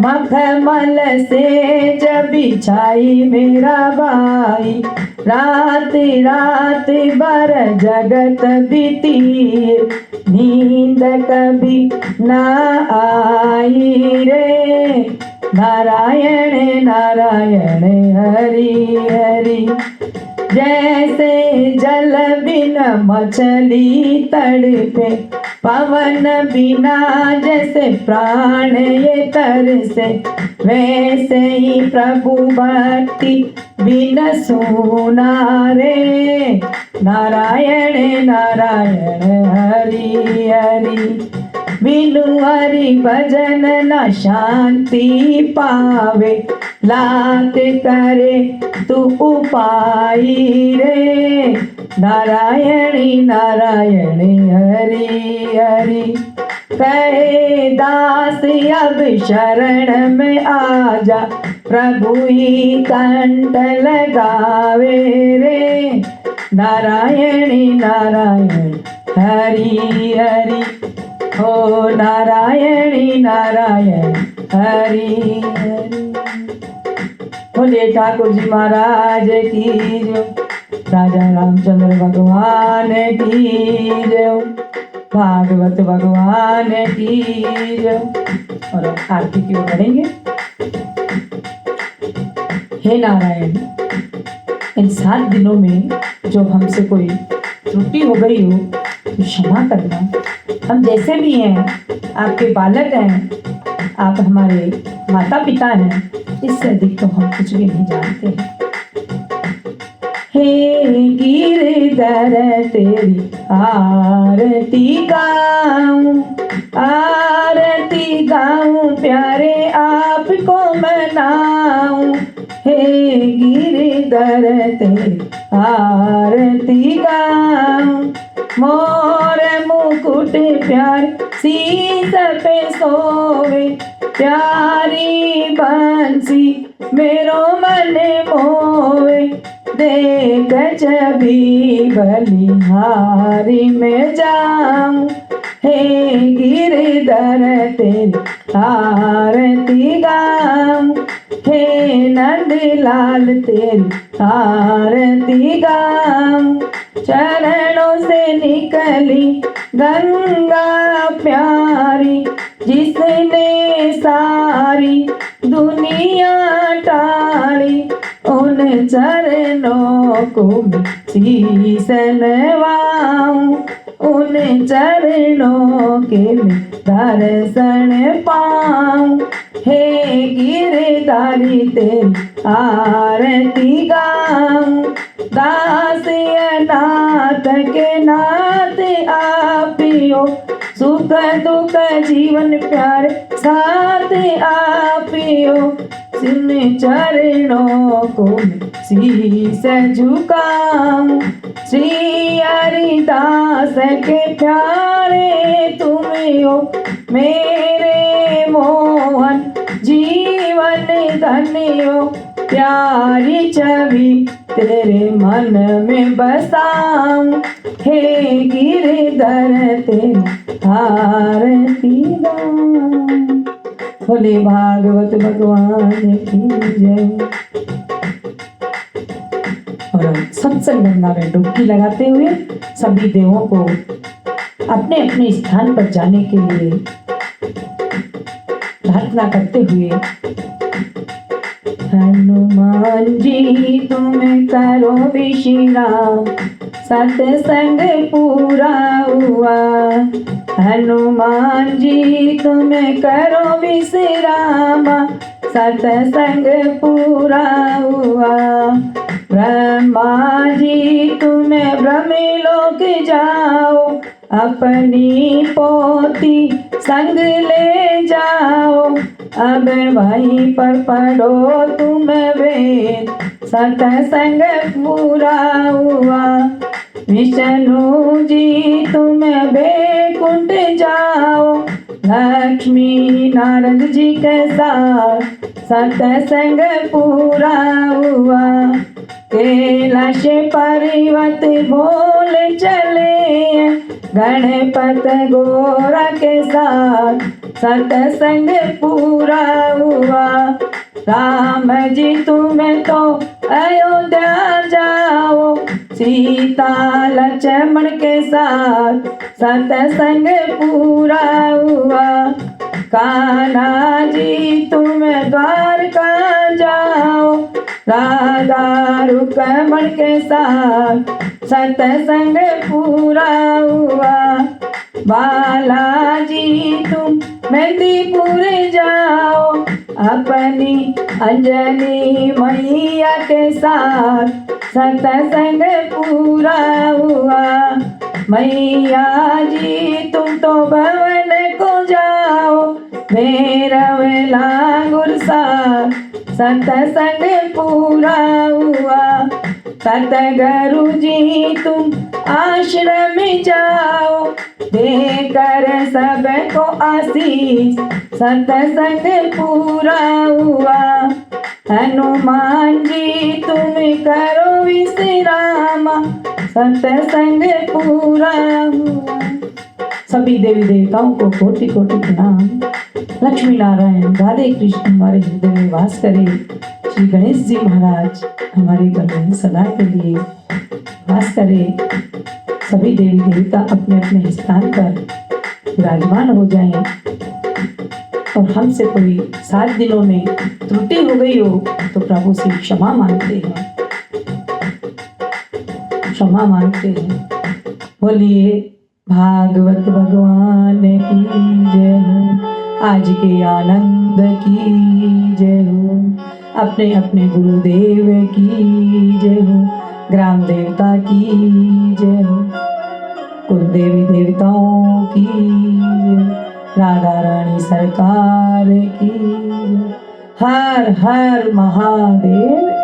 मखमल से जब बिछाई मेरा भाई। रात रात भर जगत बीती, नींद कभी ना आई रे। नारायण नारायण हरि हरि, जैसे जल बिना मछली तड़पे, पवन बिना जैसे प्राण ये तरसे, वैसे ही प्रभु भक्ति बिन सूना रे। नारायण नारायण हरि हरि, बिनु हरि भजन न शांति पावे, लाख करे तू उपाय रे। नारायणी नारायणी हरि हरि, कहे दास अब शरण में आजा, प्रभु ही कंठ लगावे रे। नारायणी नारायण हरि हरि, ओ नारायणी नारायण हरि हरि। बोलिए ठाकुर जी महाराज की जय, राजा रामचंद्र भगवान की जय, भागवत भगवान की जय। और अब आरती की ओर बढ़ेंगे। हे नारायण, इन 7 दिनों में जो हमसे कोई त्रुटि हो गई हो तो क्षमा करना। हम जैसे भी हैं आपके बालक हैं, आप हमारे माता पिता हैं, इससे अधिक तो हम कुछ भी नहीं जानते हैं। हे गिरधर तेरी आरती गाऊं, आरती गाऊं, प्यारे आपको मनाऊं। हे गिरधर तेरी आरती गाऊं, मोर मुकुट प्यार शीस पे सोवे, प्यारी बंसी मेरो मन मोवे। देख छवि बलिहारी में जाऊं, हे गिरधर तेरी आरती गाऊं। हे नंदलाल तेरी आरती गाऊं, चरणों से निकली गंगा प्यारी, जिसने सारी दुनिया टाली। उन चरणों को शीश नवाऊं, उन चरणों के दर्शन पाऊं। हे गिरधारी तेरी आरती गाऊं, दास अनाथ के नाथ आपियो, सुख दुख जीवन प्यार साथ आपियो, सिन चरणों को शीश झुकाऊं, श्री हरिदास के प्यारे तुम हो, मेरे मोहन जीवन धन्य हो, प्यारी छवि तेरे मन में बसाऊं, हे गिरधर तेरी आरती गाऊं। बोले भागवत भगवान की जय। और सत्संग गंगा में डुबकी लगाते हुए सभी देवों को अपने अपने स्थान पर जाने के लिए प्रार्थना करते हुए, हनुमान जी तुम करो विश्राम, सत्संग पूरा हुआ, हनुमान जी तुम करो विश्राम, सत्संग पूरा हुआ, ब्रह्मा जी तुम ब्रह्मलोक जाओ, अपनी पोती संग ले जाओ, अब वहीं पर पढ़ो तुम वेद, सत्संग पूरा हुआ, विष्णु जी तुम बैकुंठ जाओ, लक्ष्मी नारद जी के साथ सत्संग पूरा हुआ, कैलाश पर्वत बोल चले, गणपत गोरा के साथ सत्संग पूरा हुआ, राम जी तुम तो अयोध्या जाओ, सीता लक्ष्मण के साथ सत्संग पूरा हुआ, कान्हा जी तुम द्वारका जाओ, राधा रुक्मण के साथ सत्संग पूरा हुआ, बालाजी तुम मेदिनीपुर जाओ, अपनी अंजलि मैया के साथ सत्संग पूरा हुआ, मैया जी तुम तो भवन को जाओ, भैरव लांगुर साथ सत्संग पूरा हुआ, सतगुरु जी तुम आश्रम जाओ, देकर सबको आशीष सत्संग पूरा हुआ, हनुमान जी तुम करो विश्राम, सत्संग पूरा हुआ। सभी देवी देवताओं को कोटि कोटि प्रणाम। लक्ष्मी नारायण राधे कृष्ण हमारे हृदय में वास करे। श्री गणेश जी महाराज हमारे घर में सदा के लिए वास करे। सभी देवी देवता अपने अपने स्थान पर विराजमान हो जाएं। और हमसे कोई 7 दिनों में त्रुटि हो गई हो तो प्रभु से क्षमा मांगते हैं, क्षमा मांगते हैं। बोलिए भागवत भगवान की जय हो, आज के आनंद की जय हो, अपने अपने गुरुदेव की जय हो, ग्राम देवता की जय हो, कुल देवी देवताओं की जय, राधा रानी सरकार की जय। हर हर महादेव।